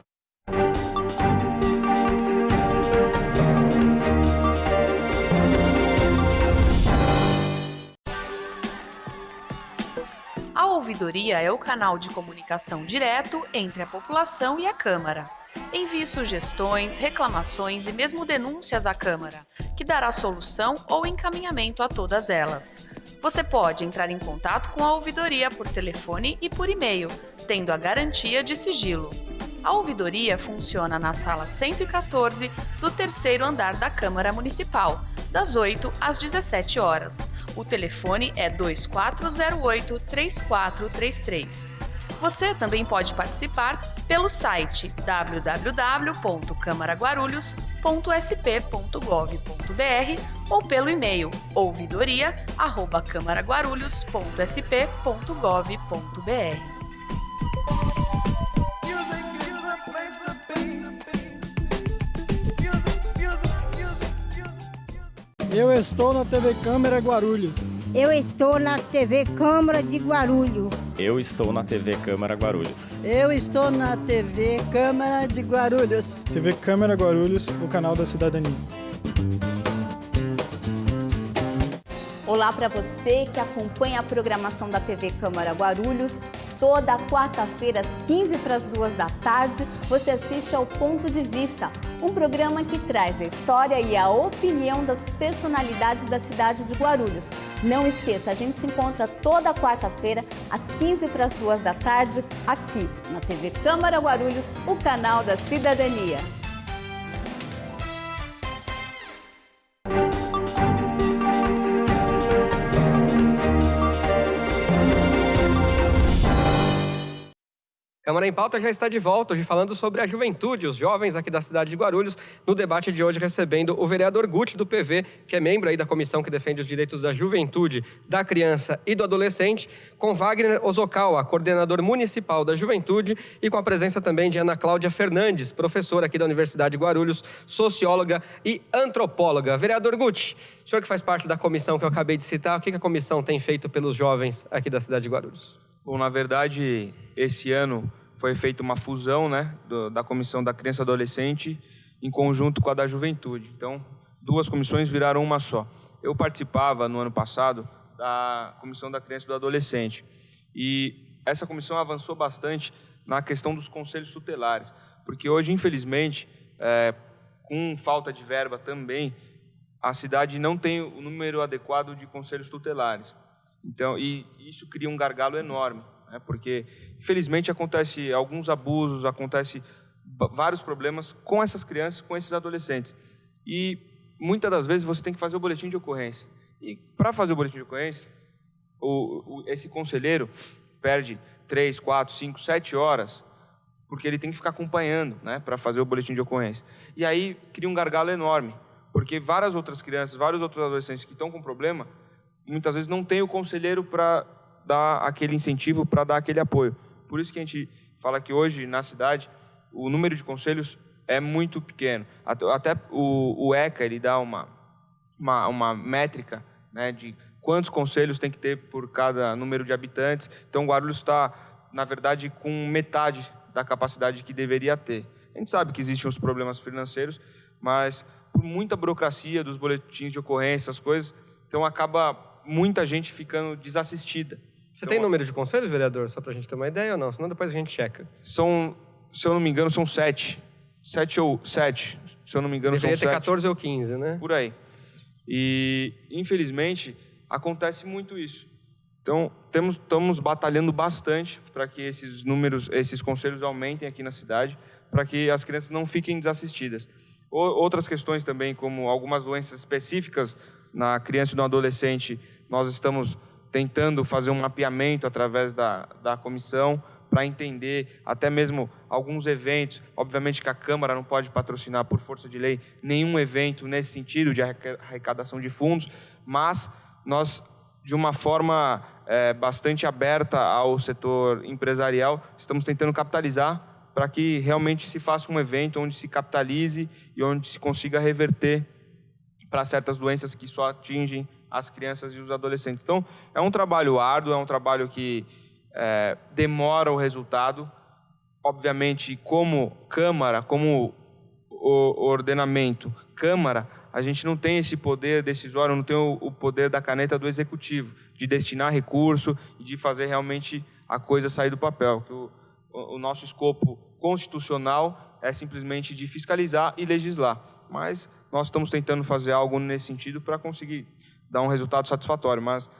A ouvidoria é o canal de comunicação direto entre a população e a Câmara. Envie sugestões, reclamações e mesmo denúncias à Câmara, que dará solução ou encaminhamento a todas elas. Você pode entrar em contato com a ouvidoria por telefone e por e-mail, tendo a garantia de sigilo. A ouvidoria funciona na sala 114 do terceiro andar da Câmara Municipal, das 8 às 17 horas. O telefone é 2408-3433. Você também pode participar pelo site www.camaraguarulhos.sp.gov.br ou pelo e-mail ouvidoria@camaraguarulhos.sp.gov.br.
Eu estou na TV Câmara Guarulhos.
Eu estou na TV Câmara de Guarulhos.
Eu estou na TV Câmara Guarulhos.
Eu estou na TV Câmara de Guarulhos.
TV Câmara Guarulhos, o canal da cidadania.
Olá para você que acompanha a programação da TV Câmara Guarulhos. Toda quarta-feira, às 2:45 da tarde, você assiste ao Ponto de Vista, um programa que traz a história e a opinião das personalidades da cidade de Guarulhos. Não esqueça, a gente se encontra toda quarta-feira, às 2:45 da tarde, aqui na TV Câmara Guarulhos, o canal da cidadania.
Câmara em Pauta já está de volta, hoje falando sobre a juventude, os jovens aqui da cidade de Guarulhos, no debate de hoje recebendo o vereador Guti do PV, que é membro aí da comissão que defende os direitos da juventude, da criança e do adolescente, com Wagner Ozokawa, coordenador municipal da juventude, e com a presença também de Ana Cláudia Fernandes, professora aqui da Universidade de Guarulhos, socióloga e antropóloga. Vereador Guti, o senhor que faz parte da comissão que eu acabei de citar, o que a comissão tem feito pelos jovens aqui da cidade de Guarulhos?
Bom, na verdade, esse ano foi feita uma fusão, né, da Comissão da Criança e Adolescente em conjunto com a da Juventude. Então, duas comissões viraram uma só. Eu participava, no ano passado, da Comissão da Criança e do Adolescente. E essa comissão avançou bastante na questão dos conselhos tutelares, porque hoje, infelizmente, com falta de verba também, a cidade não tem o número adequado de conselhos tutelares. Então, e isso cria um gargalo enorme, né? Porque, infelizmente, acontece alguns abusos, acontece vários problemas com essas crianças, com esses adolescentes. E, muitas das vezes, você tem que fazer o boletim de ocorrência. E, para fazer o boletim de ocorrência, esse conselheiro perde 3, 4, 5, 7 horas, porque ele tem que ficar acompanhando, né, para fazer o boletim de ocorrência. E aí, cria um gargalo enorme, porque várias outras crianças, vários outros adolescentes que estão com problema, muitas vezes não tem o conselheiro para dar aquele incentivo, para dar aquele apoio. Por isso que a gente fala que hoje, na cidade, o número de conselhos é muito pequeno. Até o ECA, ele dá uma métrica, né, de quantos conselhos tem que ter por cada número de habitantes. Então, Guarulhos está, na verdade, com metade da capacidade que deveria ter. A gente sabe que existem os problemas financeiros, mas por muita burocracia dos boletins de ocorrência, as coisas, então acaba muita gente ficando desassistida.
Você tem número de conselhos, vereador? Só para a gente ter uma ideia ou não? Senão depois a gente checa.
São, se eu não me engano, são 7. 7. Se eu não me engano,
deveria
são 7.
Deveria ter 14 ou 15, né?
Por aí. E, infelizmente, acontece muito isso. Então, estamos batalhando bastante para que esses números, esses conselhos aumentem aqui na cidade, para que as crianças não fiquem desassistidas. Outras questões também, como algumas doenças específicas na criança e no adolescente, nós estamos tentando fazer um mapeamento através da comissão para entender até mesmo alguns eventos. Obviamente que a Câmara não pode patrocinar, por força de lei, nenhum evento nesse sentido de arrecadação de fundos, mas nós, de uma forma bastante aberta ao setor empresarial, estamos tentando capitalizar para que realmente se faça um evento onde se capitalize e onde se consiga reverter para certas doenças que só atingem as crianças e os adolescentes. Então, é um trabalho árduo, é um trabalho que demora o resultado. Obviamente, como Câmara, como o ordenamento Câmara, a gente não tem esse poder decisório, não tem o poder da caneta do Executivo, de destinar recurso e de fazer realmente a coisa sair do papel. Que o nosso escopo constitucional é simplesmente de fiscalizar e legislar. Mas nós estamos tentando fazer algo nesse sentido para conseguir dar um resultado satisfatório. Mas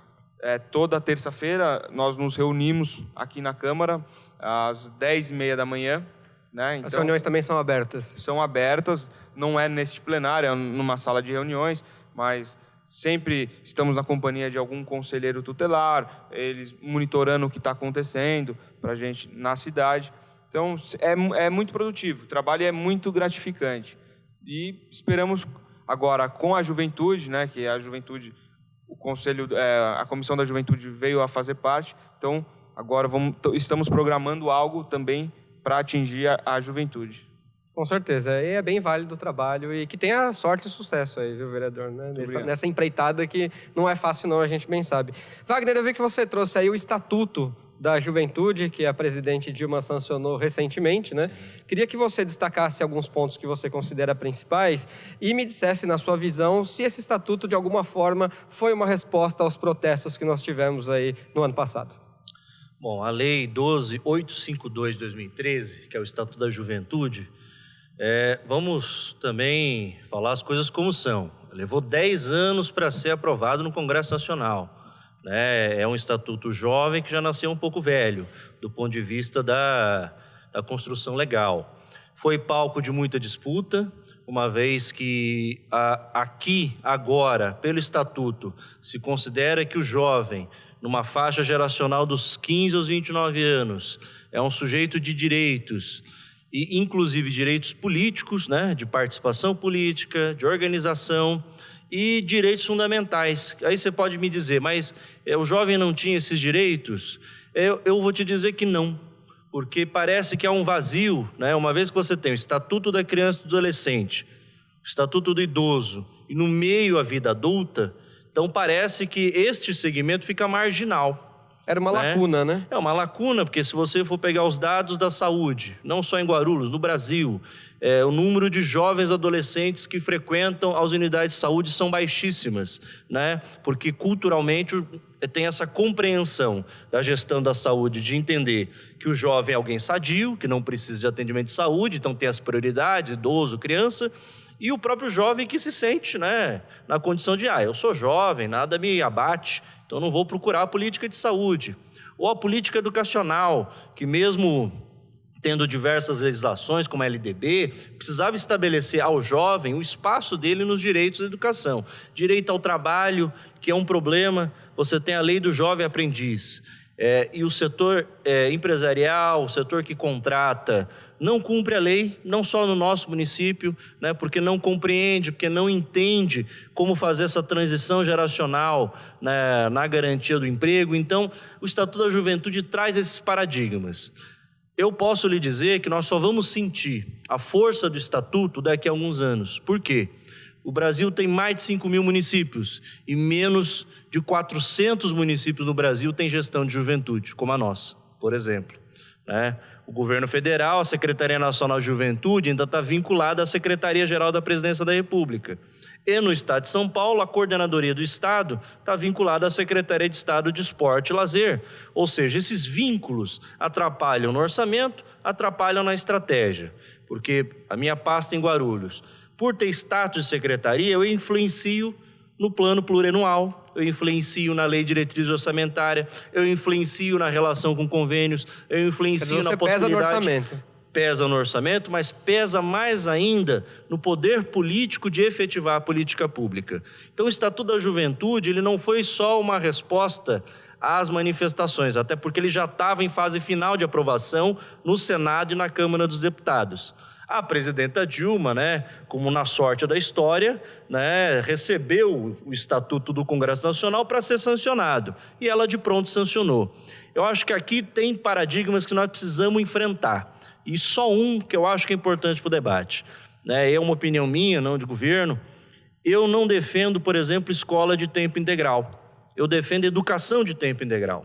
toda terça-feira nós nos reunimos aqui na Câmara às 10h30 da manhã. Né? Então,
as reuniões também são abertas?
São abertas, não é neste plenário, é numa sala de reuniões, mas sempre estamos na companhia de algum conselheiro tutelar, eles monitorando o que está acontecendo para a gente na cidade. Então, é muito produtivo, o trabalho é muito gratificante. E esperamos agora, com a juventude, né, que a juventude, a Comissão da Juventude veio a fazer parte, então agora estamos programando algo também para atingir a juventude.
Com certeza, e é bem válido o trabalho e que tenha sorte e sucesso aí, viu, vereador? Né? Nessa empreitada que não é fácil não, a gente bem sabe. Wagner, eu vi que você trouxe aí o Estatuto da Juventude, que a presidente Dilma sancionou recentemente, né? Queria que você destacasse alguns pontos que você considera principais e me dissesse, na sua visão, se esse estatuto, de alguma forma, foi uma resposta aos protestos que nós tivemos aí no ano passado.
Bom, a Lei 12.852 de 2013, que é o Estatuto da Juventude, vamos também falar as coisas como são. Levou 10 anos para ser aprovado no Congresso Nacional. É um estatuto jovem que já nasceu um pouco velho, do ponto de vista da construção legal. Foi palco de muita disputa, uma vez que aqui, agora, pelo estatuto, se considera que o jovem numa faixa geracional dos 15 aos 29 anos, é um sujeito de direitos, e inclusive direitos políticos, né, de participação política, de organização e direitos fundamentais. Aí você pode me dizer, mas o jovem não tinha esses direitos? Eu vou te dizer que não, porque parece que há um vazio, né? Uma vez que você tem o Estatuto da Criança e do Adolescente, o Estatuto do Idoso e no meio a vida adulta, então parece que este segmento fica marginal.
Era uma lacuna, né?
É uma lacuna, porque se você for pegar os dados da saúde, não só em Guarulhos, no Brasil, o número de jovens adolescentes que frequentam as unidades de saúde são baixíssimas, né? Porque culturalmente tem essa compreensão da gestão da saúde de entender que o jovem é alguém sadio, que não precisa de atendimento de saúde, então tem as prioridades, idoso, criança, e o próprio jovem que se sente, né, na condição de, eu sou jovem, nada me abate, então não vou procurar a política de saúde. Ou a política educacional, que mesmo tendo diversas legislações, como a LDB, precisava estabelecer ao jovem o espaço dele nos direitos da educação. Direito ao trabalho, que é um problema, você tem a lei do jovem aprendiz. E o setor empresarial, o setor que contrata, não cumpre a lei, não só no nosso município, né, porque não compreende, porque não entende como fazer essa transição geracional, né, na garantia do emprego. Então, o Estatuto da Juventude traz esses paradigmas. Eu posso lhe dizer que nós só vamos sentir a força do Estatuto daqui a alguns anos. Por quê? O Brasil tem mais de 5 mil municípios e menos de 400 municípios no Brasil têm gestão de juventude, como a nossa, por exemplo, né? O governo federal, a Secretaria Nacional de Juventude ainda está vinculada à Secretaria-Geral da Presidência da República. E no Estado de São Paulo, a Coordenadoria do Estado está vinculada à Secretaria de Estado de Esporte e Lazer. Ou seja, esses vínculos atrapalham no orçamento, atrapalham na estratégia. Porque a minha pasta em Guarulhos, por ter status de secretaria, eu influencio no plano plurianual, eu influencio na lei de diretriz orçamentária, eu influencio na relação com convênios, eu influencio na possibilidade...
Pesa no orçamento.
Pesa no orçamento, mas pesa mais ainda no poder político de efetivar a política pública. Então, o Estatuto da Juventude, ele não foi só uma resposta às manifestações, até porque ele já estava em fase final de aprovação no Senado e na Câmara dos Deputados. A presidenta Dilma, né, como na sorte da história, né, recebeu o Estatuto do Congresso Nacional para ser sancionado. E ela de pronto sancionou. Eu acho que aqui tem paradigmas que nós precisamos enfrentar. E só um que eu acho que é importante para o debate. É uma opinião minha, não de governo. Eu não defendo, por exemplo, escola de tempo integral. Eu defendo educação de tempo integral.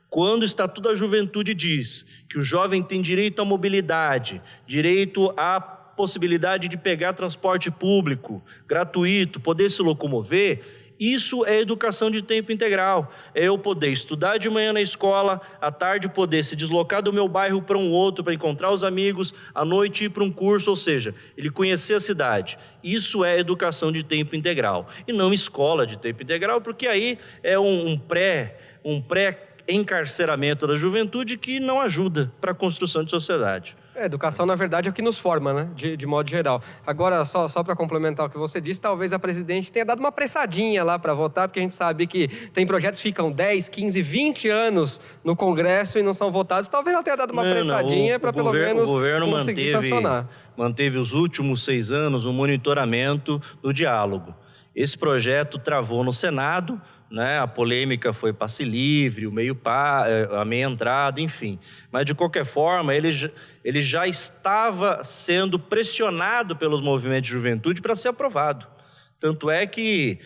Quando o Estatuto da Juventude diz que o jovem tem direito à mobilidade, direito à possibilidade de pegar transporte público, gratuito, poder se locomover, isso é educação de tempo integral. É eu poder estudar de manhã na escola, à tarde poder se deslocar do meu bairro para um outro, para encontrar os amigos, à noite ir para um curso, ou seja, ele conhecer a cidade. Isso é educação de tempo integral. E não escola de tempo integral, porque aí é um pré-encarceramento da juventude que não ajuda para a construção de sociedade.
A educação, na verdade, é o que nos forma, né? De modo geral. Agora, só para complementar o que você disse, talvez a presidente tenha dado uma apressadinha lá para votar, porque a gente sabe que tem projetos que ficam 10, 15, 20 anos no Congresso e não são votados. Talvez ela tenha dado uma apressadinha para pelo menos conseguir sancionar.
Manteve os últimos 6 anos o monitoramento do diálogo. Esse projeto travou no Senado, né? A polêmica foi passe livre, a meia entrada, enfim. Mas, de qualquer forma, ele já estava sendo pressionado pelos movimentos de juventude para ser aprovado. Tanto é que,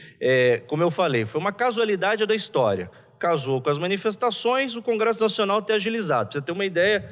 como eu falei, foi uma casualidade da história. Casou com as manifestações, o Congresso Nacional ter agilizado. Para você ter uma ideia,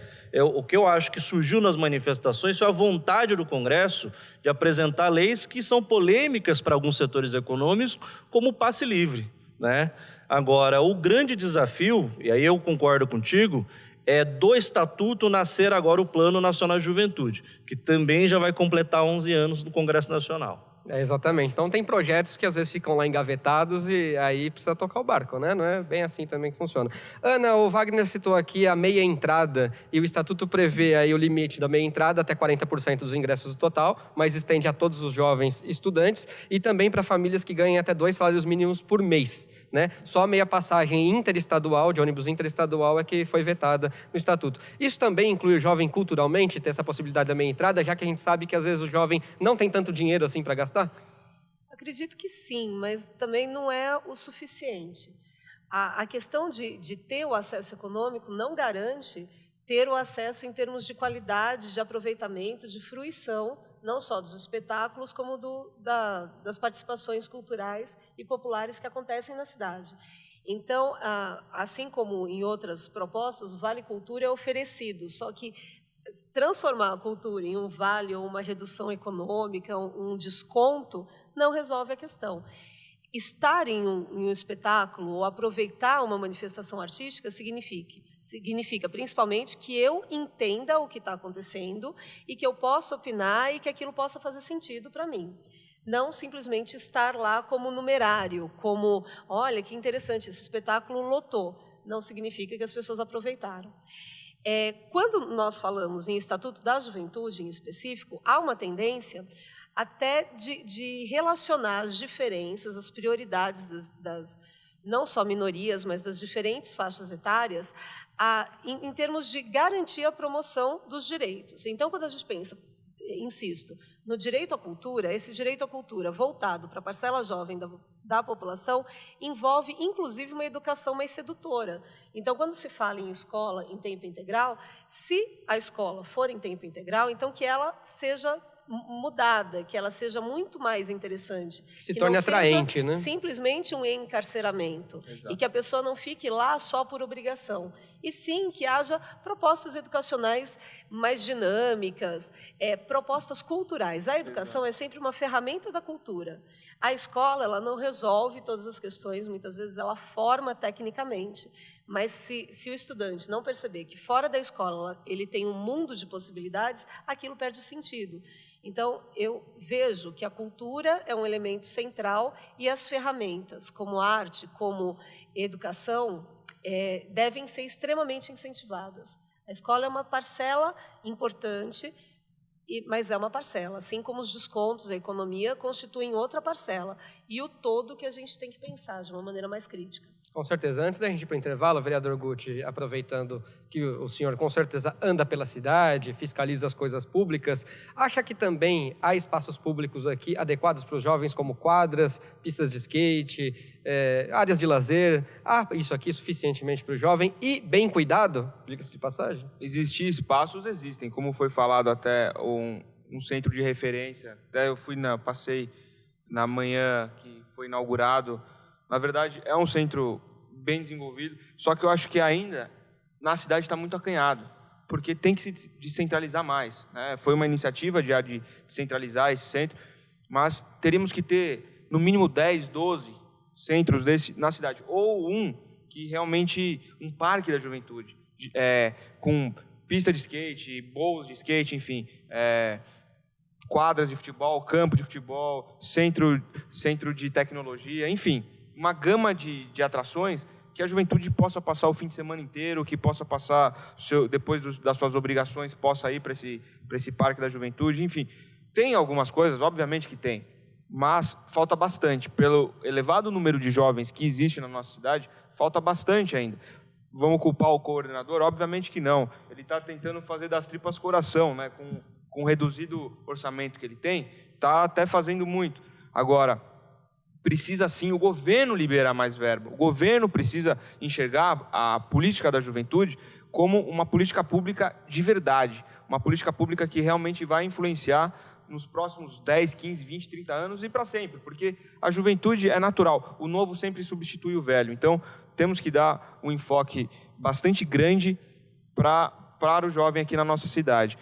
o que eu acho que surgiu nas manifestações foi a vontade do Congresso de apresentar leis que são polêmicas para alguns setores econômicos, como o passe livre, né? Agora, o grande desafio, e aí eu concordo contigo, é do Estatuto nascer agora o Plano Nacional de Juventude, que também já vai completar 11 anos no Congresso Nacional.
Exatamente. Então tem projetos que às vezes ficam lá engavetados e aí precisa tocar o barco, né? Não é bem assim também que funciona. Ana, o Wagner citou aqui a meia entrada e o Estatuto prevê aí o limite da meia entrada até 40% dos ingressos do total, mas estende a todos os jovens estudantes e também para famílias que ganhem até 2 salários mínimos por mês, né? Só a meia passagem interestadual, de ônibus interestadual, é que foi vetada no Estatuto. Isso também inclui o jovem culturalmente, ter essa possibilidade da meia entrada, já que a gente sabe que às vezes o jovem não tem tanto dinheiro assim para gastar?
Acredito que sim, mas também não é o suficiente. A questão de ter o acesso econômico não garante ter o acesso em termos de qualidade, de aproveitamento, de fruição, não só dos espetáculos, como das participações culturais e populares que acontecem na cidade. Então, assim como em outras propostas, o Vale Cultura é oferecido, só que transformar a cultura em um vale ou uma redução econômica, um desconto, não resolve a questão. Estar em um espetáculo ou aproveitar uma manifestação artística significa principalmente que eu entenda o que está acontecendo e que eu possa opinar e que aquilo possa fazer sentido para mim. Não simplesmente estar lá como numerário, como, olha, que interessante, esse espetáculo lotou. Não significa que as pessoas aproveitaram. Quando nós falamos em Estatuto da Juventude, em específico, há uma tendência até de relacionar as diferenças, as prioridades das não só minorias, mas das diferentes faixas etárias, em termos de garantir a promoção dos direitos. Então, quando a gente pensa, insisto, no direito à cultura, esse direito à cultura voltado para a parcela jovem da população envolve, inclusive, uma educação mais sedutora. Então, quando se fala em escola em tempo integral, se a escola for em tempo integral, então que ela seja mudada, que ela seja muito mais interessante.
Que se torne atraente, né?
Simplesmente um encarceramento. Exato. E que a pessoa não fique lá só por obrigação. E sim, que haja propostas educacionais mais dinâmicas, propostas culturais. A educação é sempre uma ferramenta da cultura. A escola, ela não resolve todas as questões, muitas vezes ela forma tecnicamente. Mas se o estudante não perceber que fora da escola ele tem um mundo de possibilidades, aquilo perde sentido. Então, eu vejo que a cultura é um elemento central e as ferramentas, como arte, como educação, devem ser extremamente incentivadas. A escola é uma parcela importante, mas é uma parcela, assim como os descontos, a economia, constituem outra parcela. E o todo que a gente tem que pensar de uma maneira mais crítica.
Com certeza. Antes da gente ir para o intervalo, vereador Guti, aproveitando que o senhor com certeza anda pela cidade, fiscaliza as coisas públicas, acha que também há espaços públicos aqui adequados para os jovens, como quadras, pistas de skate, áreas de lazer? Há isso aqui suficientemente para o jovem e bem cuidado, diga-se de passagem?
Existir espaços, existem. Como foi falado, até um centro de referência. Até eu passei na manhã que foi inaugurado. Na verdade, é um centro bem desenvolvido, só que eu acho que ainda na cidade está muito acanhado, porque tem que se descentralizar mais, né? Foi uma iniciativa de descentralizar esse centro, mas teríamos que ter no mínimo 10, 12 centros na cidade, ou que realmente um parque da juventude, com pista de skate, bowls de skate, enfim, quadras de futebol, campo de futebol, centro de tecnologia, enfim, uma gama de atrações que a juventude possa passar o fim de semana inteiro, que possa passar, depois das suas obrigações, possa ir para esse parque da juventude, enfim. Tem algumas coisas, obviamente que tem, mas falta bastante. Pelo elevado número de jovens que existe na nossa cidade, falta bastante ainda. Vamos culpar o coordenador? Obviamente que não. Ele está tentando fazer das tripas coração, né? Com o reduzido orçamento que ele tem, está até fazendo muito. Agora, precisa sim o governo liberar mais verba. O governo precisa enxergar a política da juventude como uma política pública de verdade, uma política pública que realmente vai influenciar nos próximos 10, 15, 20, 30 anos e para sempre, porque a juventude é natural, o novo sempre substitui o velho. Então, temos que dar um enfoque bastante grande para o jovem aqui na nossa cidade.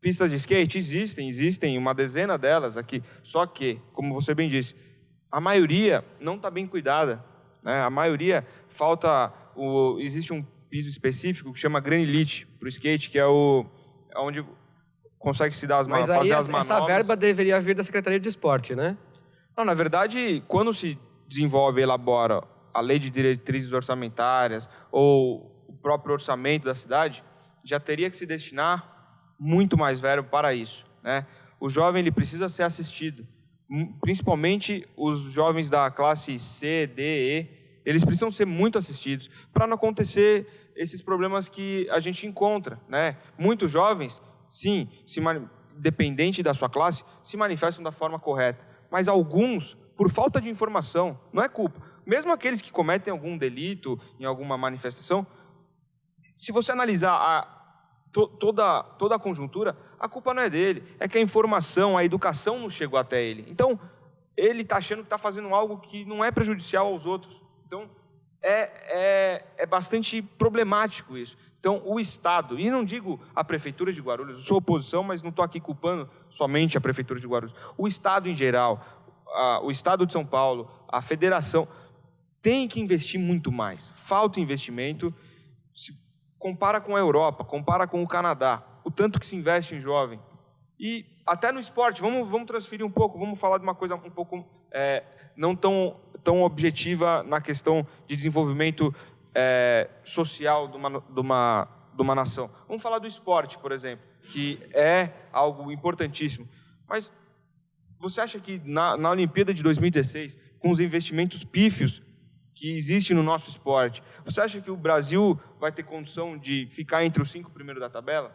Pistas de skate existem uma dezena delas aqui, só que, como você bem disse, a maioria não está bem cuidada, né? A maioria existe um piso específico que chama granilite para o skate, que é onde consegue se dar as
Mas
fazer
aí
as manobras.
essa verba deveria vir da Secretaria de Esporte, né?
Não, na verdade, quando se desenvolve e elabora a lei de diretrizes orçamentárias ou o próprio orçamento da cidade, já teria que se destinar muito mais verba para isso, né? O jovem ele precisa ser assistido, principalmente os jovens da classe C, D, E, eles precisam ser muito assistidos para não acontecer esses problemas que a gente encontra, né? Muitos jovens, sim, dependente da sua classe, se manifestam da forma correta, mas alguns, por falta de informação, não é culpa. Mesmo aqueles que cometem algum delito em alguma manifestação, se você analisar toda a conjuntura, a culpa não é dele, é que a informação, a educação não chegou até ele. Então, ele está achando que está fazendo algo que não é prejudicial aos outros. Então, é bastante problemático isso. Então, o Estado, e não digo a Prefeitura de Guarulhos, eu sou oposição, mas não estou aqui culpando somente a Prefeitura de Guarulhos. O Estado em geral, o Estado de São Paulo, a Federação, tem que investir muito mais. Falta investimento, se compara com a Europa, compara com o Canadá, o tanto que se investe em jovem. E até no esporte, vamos transferir um pouco, vamos falar de uma coisa um pouco não tão objetiva na questão de desenvolvimento social de uma nação. Vamos falar do esporte, por exemplo, que é algo importantíssimo. Mas você acha que na Olimpíada de 2016, com os investimentos pífios que existem no nosso esporte, você acha que o Brasil vai ter condição de ficar entre os 5 primeiros da tabela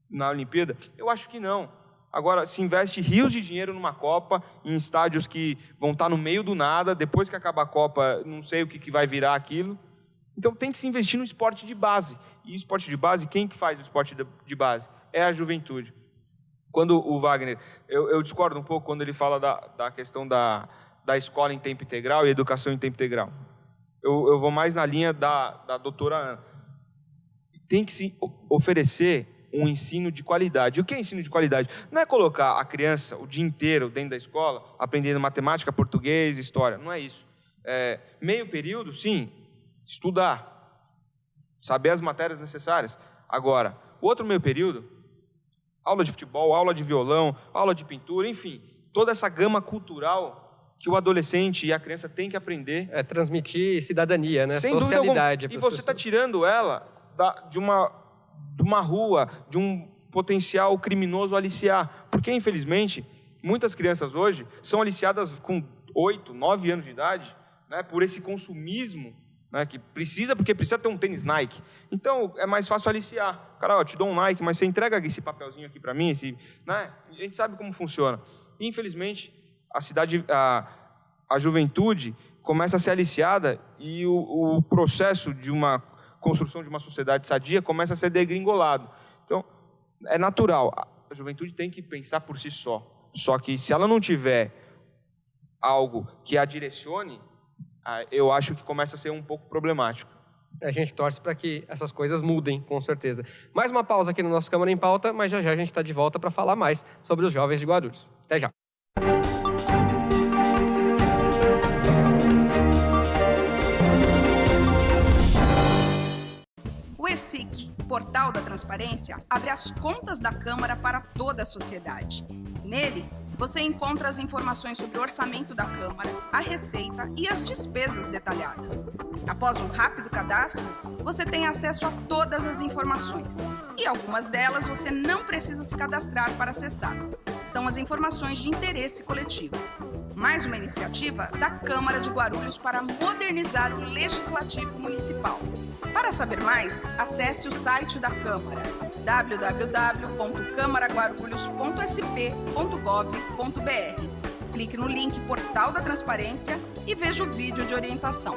na Olimpíada? Eu acho que não. Agora, se investe rios de dinheiro numa Copa, em estádios que vão estar no meio do nada, depois que acabar a Copa, não sei o que vai virar aquilo. Então, tem que se investir no esporte de base. E o esporte de base, quem que faz o esporte de base? É a juventude. Quando o Wagner... Eu discordo um pouco quando ele fala da questão da escola em tempo integral e educação em tempo integral. Eu vou mais na linha da doutora Ana. Tem que se oferecer um ensino de qualidade. E o que é ensino de qualidade? Não é colocar a criança o dia inteiro dentro da escola, aprendendo matemática, português, história. Não é isso. Meio período, sim, estudar, saber as matérias necessárias. Agora, o outro meio período, aula de futebol, aula de violão, aula de pintura, enfim, toda essa gama cultural que o adolescente e a criança têm que aprender.
É transmitir cidadania, né?
Sem
socialidade.
E você está tirando ela de uma rua, de um potencial criminoso aliciar. Porque, infelizmente, muitas crianças hoje são aliciadas com 8, 9 anos de idade, né, por esse consumismo, né, porque precisa ter um tênis Nike. Então, é mais fácil aliciar. Cara, te dou um Nike, mas você entrega esse papelzinho aqui para mim, né? A gente sabe como funciona. E, infelizmente, a juventude começa a ser aliciada e o processo de uma construção de uma sociedade sadia começa a ser degringolado. Então, é natural. A juventude tem que pensar por si só. Só que se ela não tiver algo que a direcione, eu acho que começa a ser um pouco problemático.
A gente torce para que essas coisas mudem, com certeza. Mais uma pausa aqui no nosso Câmara em Pauta, mas já a gente está de volta para falar mais sobre os jovens de Guarulhos. Até já.
O ESIC, Portal da Transparência, abre as contas da Câmara para toda a sociedade. Nele, você encontra as informações sobre o orçamento da Câmara, a receita e as despesas detalhadas. Após um rápido cadastro, você tem acesso a todas as informações. E algumas delas você não precisa se cadastrar para acessar. São as informações de interesse coletivo. Mais uma iniciativa da Câmara de Guarulhos para modernizar o Legislativo Municipal. Para saber mais, acesse o site da Câmara, www.camaraguarulhos.sp.gov.br. Clique no link Portal da Transparência e veja o vídeo de orientação.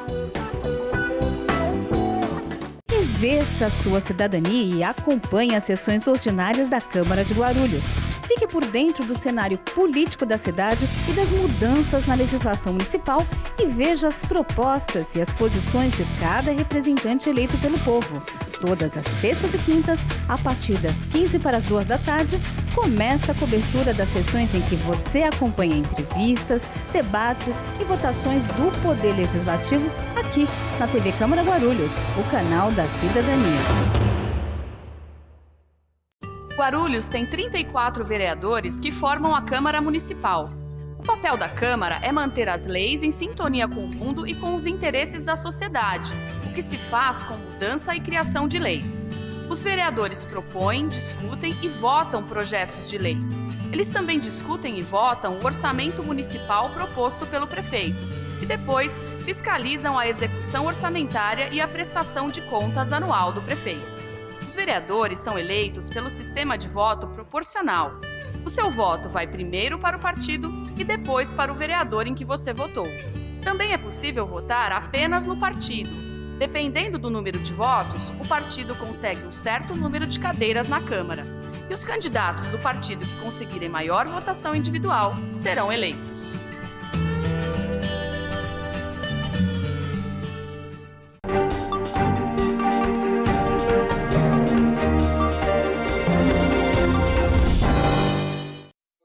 Exerça a sua cidadania e acompanhe as sessões ordinárias da Câmara de Guarulhos. Fique por dentro do cenário político da cidade e das mudanças na legislação municipal e veja as propostas e as posições de cada representante eleito pelo povo. Todas as terças e quintas, a partir das 15 para as 2 da tarde, começa a cobertura das sessões em que você acompanha entrevistas, debates e votações do Poder Legislativo aqui na TV Câmara Guarulhos, o canal da cidadania.
Guarulhos tem 34 vereadores que formam a Câmara Municipal. O papel da Câmara é manter as leis em sintonia com o mundo e com os interesses da sociedade, o que se faz com mudança e criação de leis. Os vereadores propõem, discutem e votam projetos de lei. Eles também discutem e votam o orçamento municipal proposto pelo prefeito e depois fiscalizam a execução orçamentária e a prestação de contas anual do prefeito. Os vereadores são eleitos pelo sistema de voto proporcional. O seu voto vai primeiro para o partido e depois para o vereador em que você votou. Também é possível votar apenas no partido. Dependendo do número de votos, o partido consegue um certo número de cadeiras na Câmara. E os candidatos do partido que conseguirem maior votação individual serão eleitos.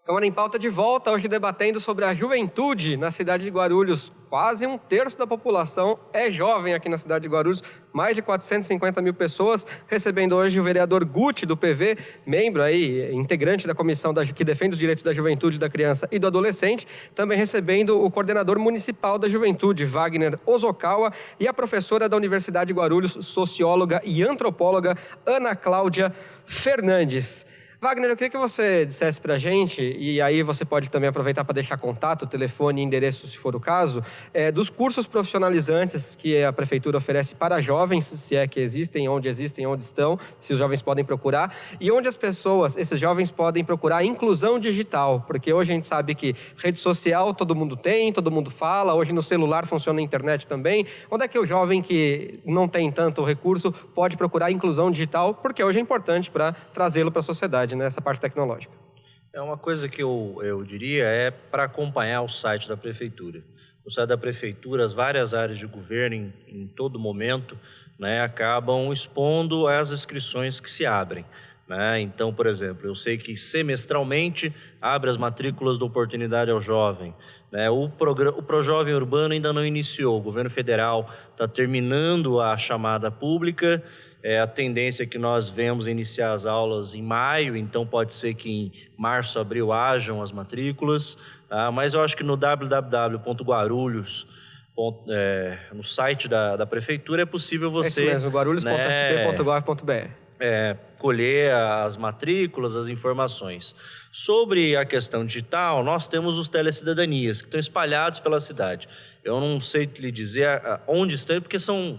Câmara em Pauta de volta, hoje debatendo sobre a juventude na cidade de Guarulhos. Quase 1/3 da população é jovem aqui na cidade de Guarulhos, mais de 450 mil pessoas, recebendo hoje o vereador Guti do PV, membro aí, integrante da comissão que defende os direitos da juventude, da criança e do adolescente, também recebendo o coordenador municipal da juventude, Wagner Ozokawa, e a professora da Universidade de Guarulhos, socióloga e antropóloga, Ana Cláudia Fernandes. Wagner, eu queria que você dissesse para a gente, e aí você pode também aproveitar para deixar contato, telefone e endereço, se for o caso, dos cursos profissionalizantes que a Prefeitura oferece para jovens, se é que existem, onde estão, se os jovens podem procurar, e onde as pessoas, esses jovens, podem procurar inclusão digital, porque hoje a gente sabe que rede social todo mundo tem, todo mundo fala, hoje no celular funciona a internet também. Onde é que o jovem que não tem tanto recurso pode procurar inclusão digital, porque hoje é importante para trazê-lo para a sociedade, nessa parte tecnológica?
É uma coisa que eu diria é para acompanhar o site da Prefeitura. O site da Prefeitura, as várias áreas de governo, em todo momento, né, acabam expondo as inscrições que se abrem. Né? Então, por exemplo, eu sei que semestralmente abre as matrículas da Oportunidade ao Jovem. Né? O Projovem Urbano ainda não iniciou, o governo federal está terminando a chamada pública. A tendência é que nós vemos iniciar as aulas em maio, então pode ser que em março, abril hajam as matrículas, tá? Mas eu acho que no www.guarulhos, no site da Prefeitura, é possível você...
É isso mesmo, guarulhos.sp.gov.br.
Colher as matrículas, as informações. Sobre a questão digital, nós temos os telecidadanias, que estão espalhados pela cidade. Eu não sei lhe dizer onde estão, porque são...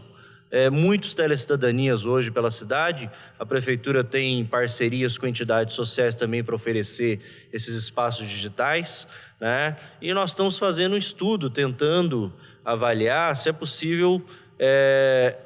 muitos telecidadanias hoje pela cidade. A Prefeitura tem parcerias com entidades sociais também para oferecer esses espaços digitais, né? E nós estamos fazendo um estudo, tentando avaliar se é possível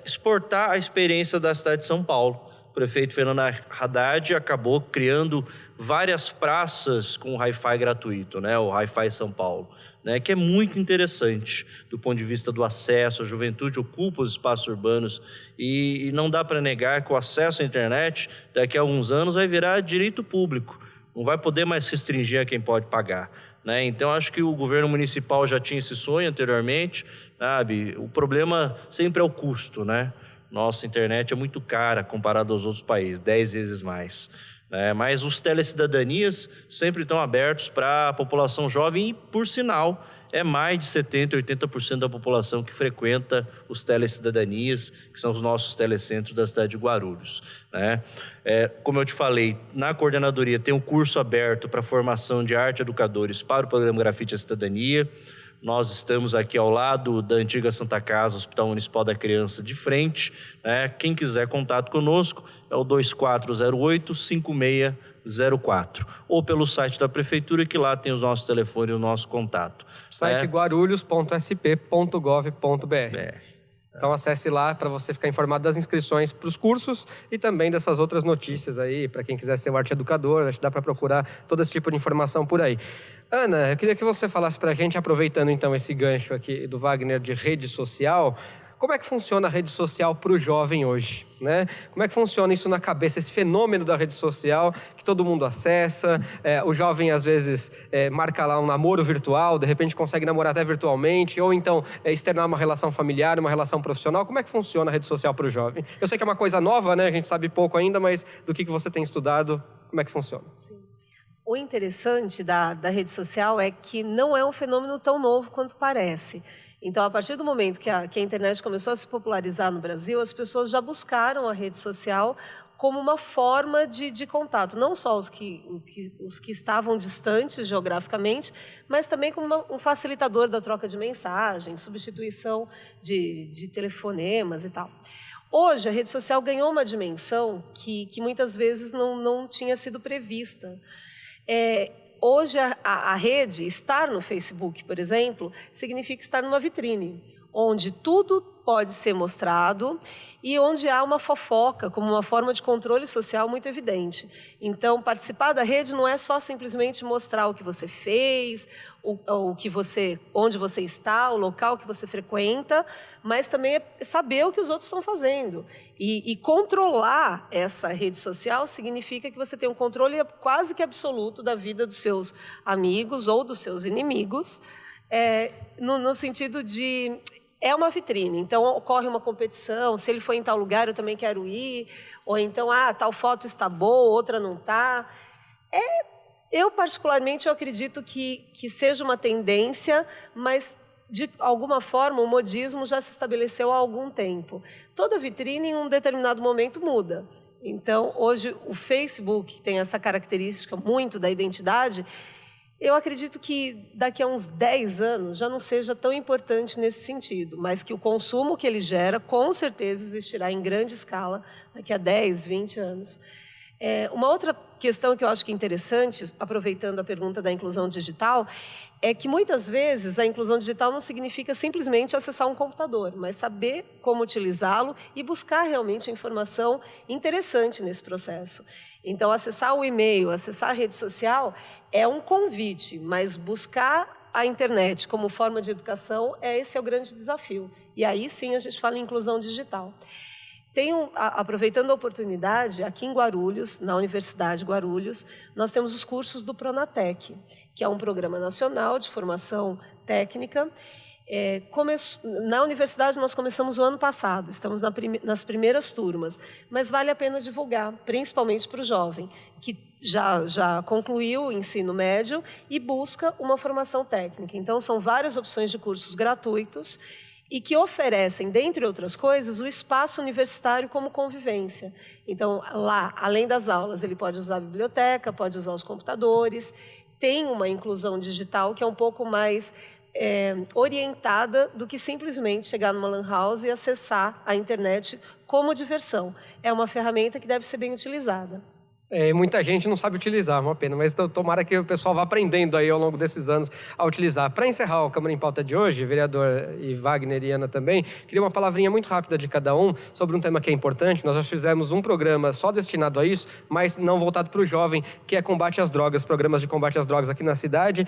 exportar a experiência da cidade de São Paulo. O prefeito Fernando Haddad acabou criando várias praças com Wi-Fi gratuito, né? O Wi-Fi São Paulo, né? Que é muito interessante do ponto de vista do acesso. A juventude ocupa os espaços urbanos e não dá para negar que o acesso à internet daqui a alguns anos vai virar direito público. Não vai poder mais restringir a quem pode pagar, né? Então, acho que o governo municipal já tinha esse sonho anteriormente, sabe? O problema sempre é o custo, né? Nossa internet é muito cara comparado aos outros países, 10 vezes mais. Mas os telecidadanias sempre estão abertos para a população jovem e, por sinal, é mais de 70%, 80% da população que frequenta os telecidadanias, que são os nossos telecentros da cidade de Guarulhos. Né? Como eu te falei, na coordenadoria tem um curso aberto para formação de arte educadores para o programa Grafite à Cidadania. Nós estamos aqui ao lado da antiga Santa Casa, Hospital Municipal da Criança, de frente. Né? Quem quiser contato conosco é o 2408-5604. Ou pelo site da Prefeitura, que lá tem os nossos telefones e o nosso contato.
Site guarulhos.sp.gov.br. Então acesse lá para você ficar informado das inscrições para os cursos e também dessas outras notícias aí, para quem quiser ser um arte educador, acho que dá para procurar todo esse tipo de informação por aí. Ana, eu queria que você falasse para a gente, aproveitando então esse gancho aqui do Wagner de rede social, como é que funciona a rede social para o jovem hoje, né? Como é que funciona isso na cabeça, esse fenômeno da rede social que todo mundo acessa? O jovem, às vezes, marca lá um namoro virtual, de repente consegue namorar até virtualmente, ou então externar uma relação familiar, uma relação profissional. Como é que funciona a rede social para o jovem? Eu sei que é uma coisa nova, né? A gente sabe pouco ainda, mas do que você tem estudado, Como é que funciona?
Sim. O interessante da rede social é que não é um fenômeno tão novo quanto parece. Então, a partir do momento que a internet começou a se popularizar no Brasil, as pessoas já buscaram a rede social como uma forma de contato, não só os que estavam distantes geograficamente, mas também como um facilitador da troca de mensagens, substituição de telefonemas e tal. Hoje, a rede social ganhou uma dimensão que muitas vezes não tinha sido prevista. Hoje, a rede, estar no Facebook, por exemplo, significa estar numa vitrine, onde tudo pode ser mostrado e onde há uma fofoca como uma forma de controle social muito evidente. Então, participar da rede não é só simplesmente mostrar o que você fez, onde você está, o local que você frequenta, mas também é saber o que os outros estão fazendo. E controlar essa rede social significa que você tem um controle quase que absoluto da vida dos seus amigos ou dos seus inimigos, no sentido de... É uma vitrine, então ocorre uma competição, se ele foi em tal lugar eu também quero ir, ou então, tal foto está boa, outra não está. Eu, particularmente, eu acredito que seja uma tendência, mas, de alguma forma, o modismo já se estabeleceu há algum tempo. Toda vitrine, em um determinado momento, muda. Então, hoje, o Facebook, que tem essa característica muito da identidade, eu acredito que daqui a uns 10 anos já não seja tão importante nesse sentido, mas que o consumo que ele gera, com certeza, existirá em grande escala daqui a 10, 20 anos. Uma outra questão que eu acho que é interessante, aproveitando a pergunta da inclusão digital, é que muitas vezes a inclusão digital não significa simplesmente acessar um computador, mas saber como utilizá-lo e buscar realmente informação interessante nesse processo. Então, acessar o e-mail, acessar a rede social é um convite, mas buscar a internet como forma de educação, esse é o grande desafio. E aí sim a gente fala em inclusão digital. Aproveitando a oportunidade, aqui em Guarulhos, na Universidade de Guarulhos, nós temos os cursos do Pronatec, que é um programa nacional de formação técnica. Na universidade nós começamos o ano passado, estamos nas primeiras turmas, mas vale a pena divulgar, principalmente para o jovem, que já concluiu o ensino médio e busca uma formação técnica. Então, são várias opções de cursos gratuitos e que oferecem, dentre outras coisas, o espaço universitário como convivência. Então, lá, além das aulas, ele pode usar a biblioteca, pode usar os computadores, tem uma inclusão digital que é um pouco mais orientada do que simplesmente chegar numa lan house e acessar a internet como diversão. É uma ferramenta que deve ser bem utilizada.
Muita gente não sabe utilizar, uma pena, mas tomara que o pessoal vá aprendendo aí ao longo desses anos a utilizar. Para encerrar o Câmara em Pauta de hoje, vereador e Wagner e Ana também, queria uma palavrinha muito rápida de cada um sobre um tema que é importante. Nós já fizemos um programa só destinado a isso, mas não voltado para o jovem, que é combate às drogas, programas de combate às drogas aqui na cidade.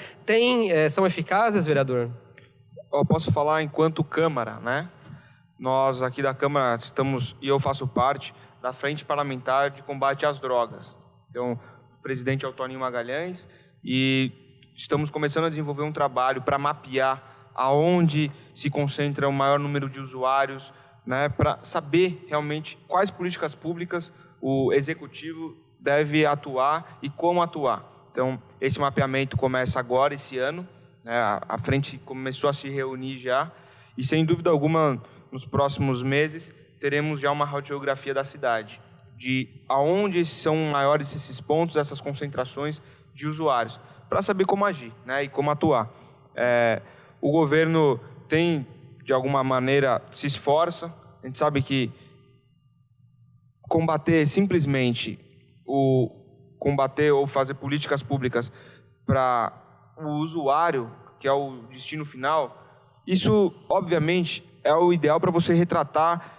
São eficazes, vereador?
Eu posso falar enquanto Câmara, né? Nós aqui da Câmara estamos, e eu faço parte, da Frente Parlamentar de Combate às Drogas. Então, o presidente é o Toninho Magalhães e estamos começando a desenvolver um trabalho para mapear aonde se concentra o maior número de usuários, né, para saber realmente quais políticas públicas o Executivo deve atuar e como atuar. Então, esse mapeamento começa agora, esse ano, né, a frente começou a se reunir já e, sem dúvida alguma, nos próximos meses, teremos já uma radiografia da cidade, de aonde são maiores esses pontos, essas concentrações de usuários, para saber como agir, né, e como atuar. O governo tem, de alguma maneira, se esforça, a gente sabe que combater ou fazer políticas públicas para o usuário, que é o destino final, isso, obviamente, é o ideal para você retratar,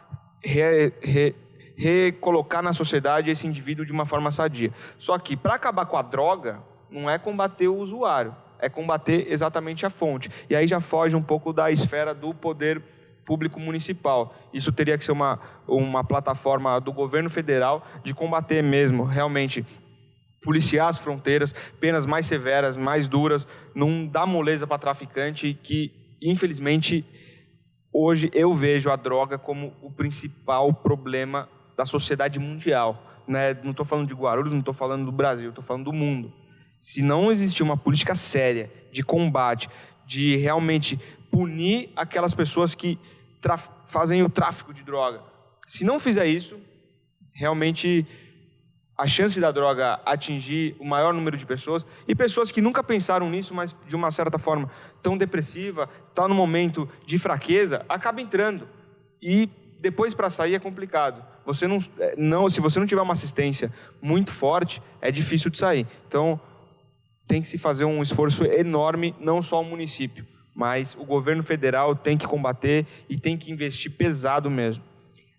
recolocar na sociedade esse indivíduo de uma forma sadia. Só que, para acabar com a droga, não é combater o usuário, é combater exatamente a fonte. E aí já foge um pouco da esfera do poder público municipal. Isso teria que ser uma plataforma do governo federal de combater mesmo, realmente, policiar as fronteiras, penas mais severas, mais duras, não dar moleza para traficante que, infelizmente, hoje eu vejo a droga como o principal problema da sociedade mundial, né, não estou falando de Guarulhos, não estou falando do Brasil, estou falando do mundo. Se não existir uma política séria de combate, de realmente punir aquelas pessoas que fazem o tráfico de droga, se não fizer isso, realmente a chance da droga atingir o maior número de pessoas, e pessoas que nunca pensaram nisso, mas de uma certa forma tão depressiva, está no momento de fraqueza, acaba entrando. E depois para sair é complicado. Se você não tiver uma assistência muito forte, é difícil de sair. Então, tem que se fazer um esforço enorme, não só o município, mas o governo federal tem que combater e tem que investir pesado mesmo.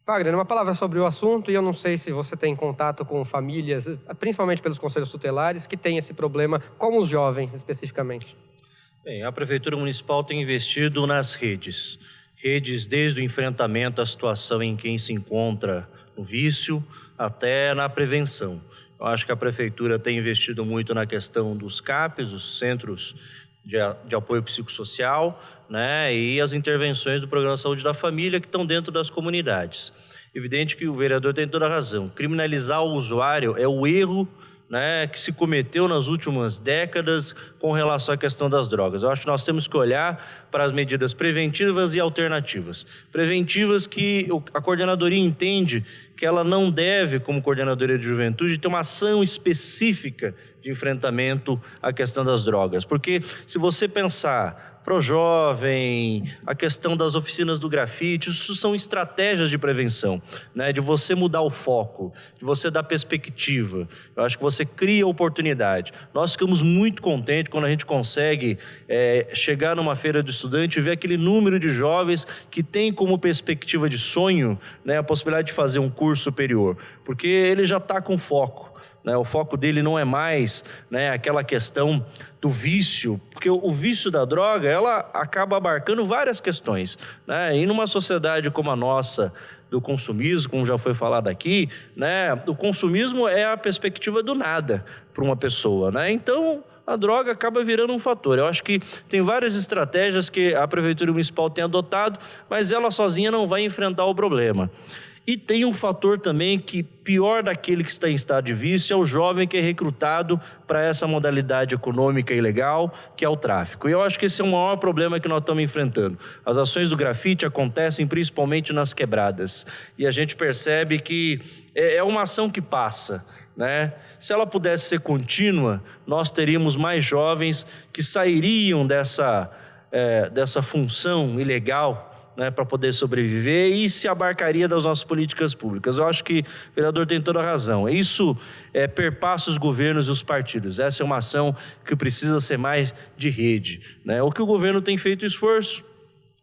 Wagner, uma palavra sobre o assunto, e eu não sei se você tem contato com famílias, principalmente pelos conselhos tutelares, que têm esse problema, como os jovens especificamente.
Bem, a Prefeitura Municipal tem investido nas redes desde o enfrentamento à situação em quem se encontra no vício até na prevenção. Eu acho que a Prefeitura tem investido muito na questão dos CAPs, os Centros de Apoio Psicossocial, né, e as intervenções do Programa Saúde da Família que estão dentro das comunidades. Evidente que o vereador tem toda a razão. Criminalizar o usuário é o erro, né, que se cometeu nas últimas décadas com relação à questão das drogas. Eu acho que nós temos que olhar para as medidas preventivas e alternativas. Preventivas que a coordenadoria entende que ela não deve, como coordenadoria de juventude, ter uma ação específica de enfrentamento à questão das drogas. Porque se você pensar para o jovem, a questão das oficinas do grafite, isso são estratégias de prevenção, né? De você mudar o foco, de você dar perspectiva. Eu acho que você cria oportunidade. Nós ficamos muito contentes quando a gente consegue chegar numa feira do estudante e ver aquele número de jovens que tem como perspectiva de sonho, né, a possibilidade de fazer um curso superior, porque ele já está com foco. O foco dele não é mais, né, aquela questão do vício, porque o vício da droga, ela acaba abarcando várias questões, né? E numa sociedade como a nossa, do consumismo, como já foi falado aqui, né, o consumismo é a perspectiva do nada para uma pessoa, né? Então, a droga acaba virando um fator. Eu acho que tem várias estratégias que a Prefeitura Municipal tem adotado, mas ela sozinha não vai enfrentar o problema. E tem um fator também que, pior daquele que está em estado de vício, é o jovem que é recrutado para essa modalidade econômica ilegal, que é o tráfico. E eu acho que esse é o maior problema que nós estamos enfrentando. As ações do grafite acontecem principalmente nas quebradas. E a gente percebe que é uma ação que passa, né? Se ela pudesse ser contínua, nós teríamos mais jovens que sairiam dessa função ilegal, né, para poder sobreviver, e se abarcaria das nossas políticas públicas. Eu acho que o vereador tem toda a razão. Isso perpassa os governos e os partidos. Essa é uma ação que precisa ser mais de rede, né? O que o governo tem feito esforço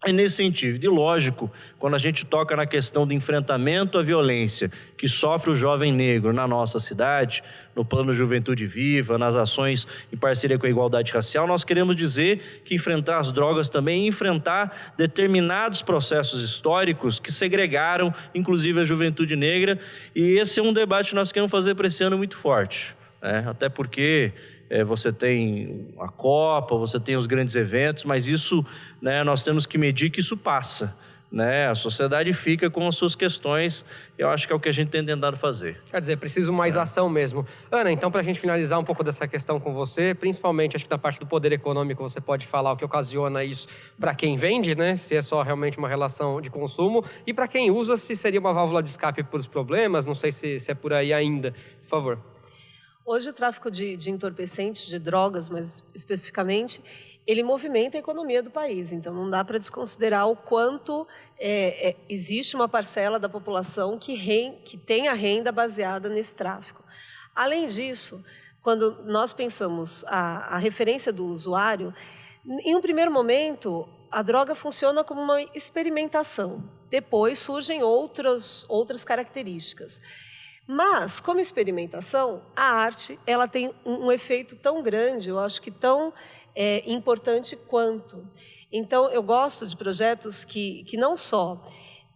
é nesse sentido. E lógico, quando a gente toca na questão do enfrentamento à violência que sofre o jovem negro na nossa cidade, no plano Juventude Viva, nas ações em parceria com a igualdade racial, nós queremos dizer que enfrentar as drogas também é enfrentar determinados processos históricos que segregaram, inclusive, a juventude negra. E esse é um debate que nós queremos fazer para esse ano muito forte, né? Até porque você tem a Copa, você tem os grandes eventos, mas isso, né, nós temos que medir que isso passa, né? A sociedade fica com as suas questões, eu acho que é o que a gente tem tentado fazer.
Quer dizer, preciso mais ação mesmo. Ana, então, para a gente finalizar um pouco dessa questão com você, principalmente, acho que da parte do poder econômico, você pode falar o que ocasiona isso para quem vende, né? Se é só realmente uma relação de consumo, e para quem usa, se seria uma válvula de escape para os problemas, não sei se é por aí ainda. Por favor.
Hoje o tráfico de entorpecentes, de drogas, mas especificamente, ele movimenta a economia do país. Então não dá para desconsiderar o quanto existe uma parcela da população que tem a renda baseada nesse tráfico. Além disso, quando nós pensamos a referência do usuário, em um primeiro momento, a droga funciona como uma experimentação. Depois surgem outras características. Mas, como experimentação, a arte ela tem um efeito tão grande, eu acho que tão importante quanto. Então, eu gosto de projetos que não só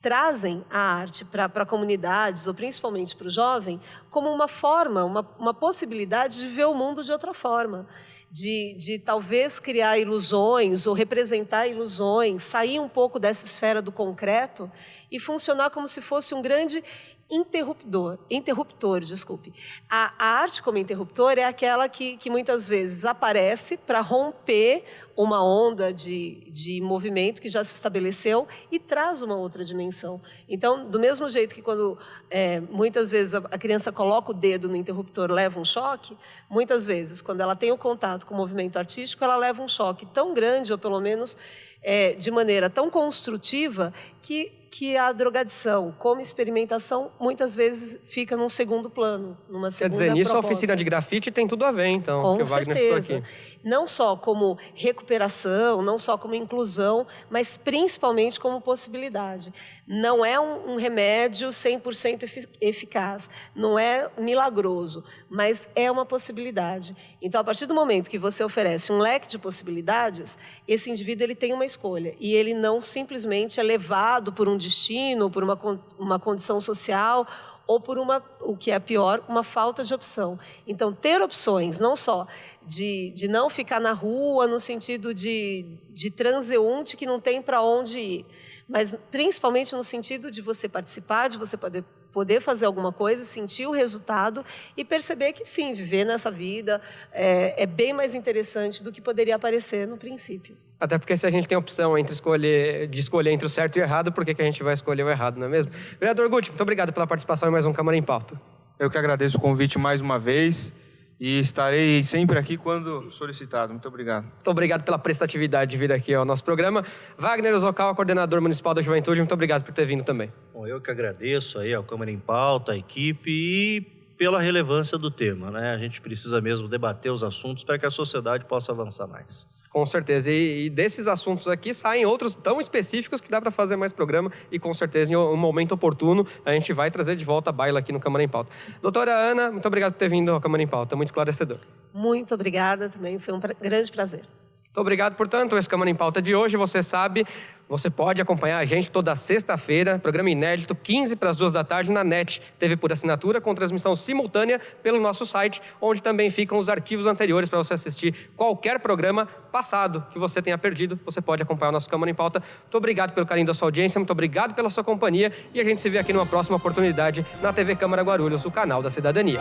trazem a arte para comunidades, ou principalmente para o jovem, como uma forma, uma possibilidade de ver o mundo de outra forma. De talvez criar ilusões ou representar ilusões, sair um pouco dessa esfera do concreto e funcionar como se fosse um grande interruptor, desculpe. A arte como interruptor é aquela que muitas vezes aparece para romper uma onda de movimento que já se estabeleceu e traz uma outra dimensão. Então, do mesmo jeito que quando muitas vezes a criança coloca o dedo no interruptor, leva um choque, muitas vezes, quando ela tem o contato com o movimento artístico, ela leva um choque tão grande, ou pelo menos de maneira tão construtiva, que a drogadição, como experimentação, muitas vezes fica num segundo plano, numa segunda proposta.
Quer dizer, nisso a oficina de grafite tem tudo a ver, então,
com
que o Wagner
certeza.
citou aqui.
Não só como recuperação, não só como inclusão, mas principalmente como possibilidade. Não é um remédio 100% eficaz, não é milagroso, mas é uma possibilidade. Então, a partir do momento que você oferece um leque de possibilidades, esse indivíduo ele tem uma escolha e ele não simplesmente é levado por um destino, por uma condição social ou por o que é pior, uma falta de opção. Então, ter opções, não só de não ficar na rua no sentido de transeunte que não tem para onde ir, mas principalmente no sentido de você participar, de você poder fazer alguma coisa, sentir o resultado e perceber que sim, viver nessa vida é bem mais interessante do que poderia parecer no princípio.
Até porque se a gente tem a opção de escolher entre o certo e o errado, por que a gente vai escolher o errado, não é mesmo? Vereador Guti, muito obrigado pela participação em mais um Câmara em Pauta.
Eu que agradeço o convite mais uma vez e estarei sempre aqui quando solicitado. Muito obrigado.
Muito obrigado pela prestatividade de vir aqui ao nosso programa. Wagner Osocal, coordenador municipal da Juventude, muito obrigado por ter vindo também.
Bom, eu que agradeço aí ao Câmara em Pauta, a equipe e pela relevância do tema, né? A gente precisa mesmo debater os assuntos para que a sociedade possa avançar mais.
Com certeza. E desses assuntos aqui saem outros tão específicos que dá para fazer mais programa e com certeza em um momento oportuno a gente vai trazer de volta a baila aqui no Câmara em Pauta. Doutora Ana, muito obrigado por ter vindo ao Câmara em Pauta, muito esclarecedor.
Muito obrigada também, foi um grande prazer.
Muito obrigado, portanto, esse Câmara em Pauta de hoje, você sabe, você pode acompanhar a gente toda sexta-feira, programa inédito, 2:15 da tarde, na NET, TV por assinatura, com transmissão simultânea pelo nosso site, onde também ficam os arquivos anteriores para você assistir qualquer programa passado que você tenha perdido, você pode acompanhar o nosso Câmara em Pauta. Muito obrigado pelo carinho da sua audiência, muito obrigado pela sua companhia e a gente se vê aqui numa próxima oportunidade na TV Câmara Guarulhos, o canal da cidadania.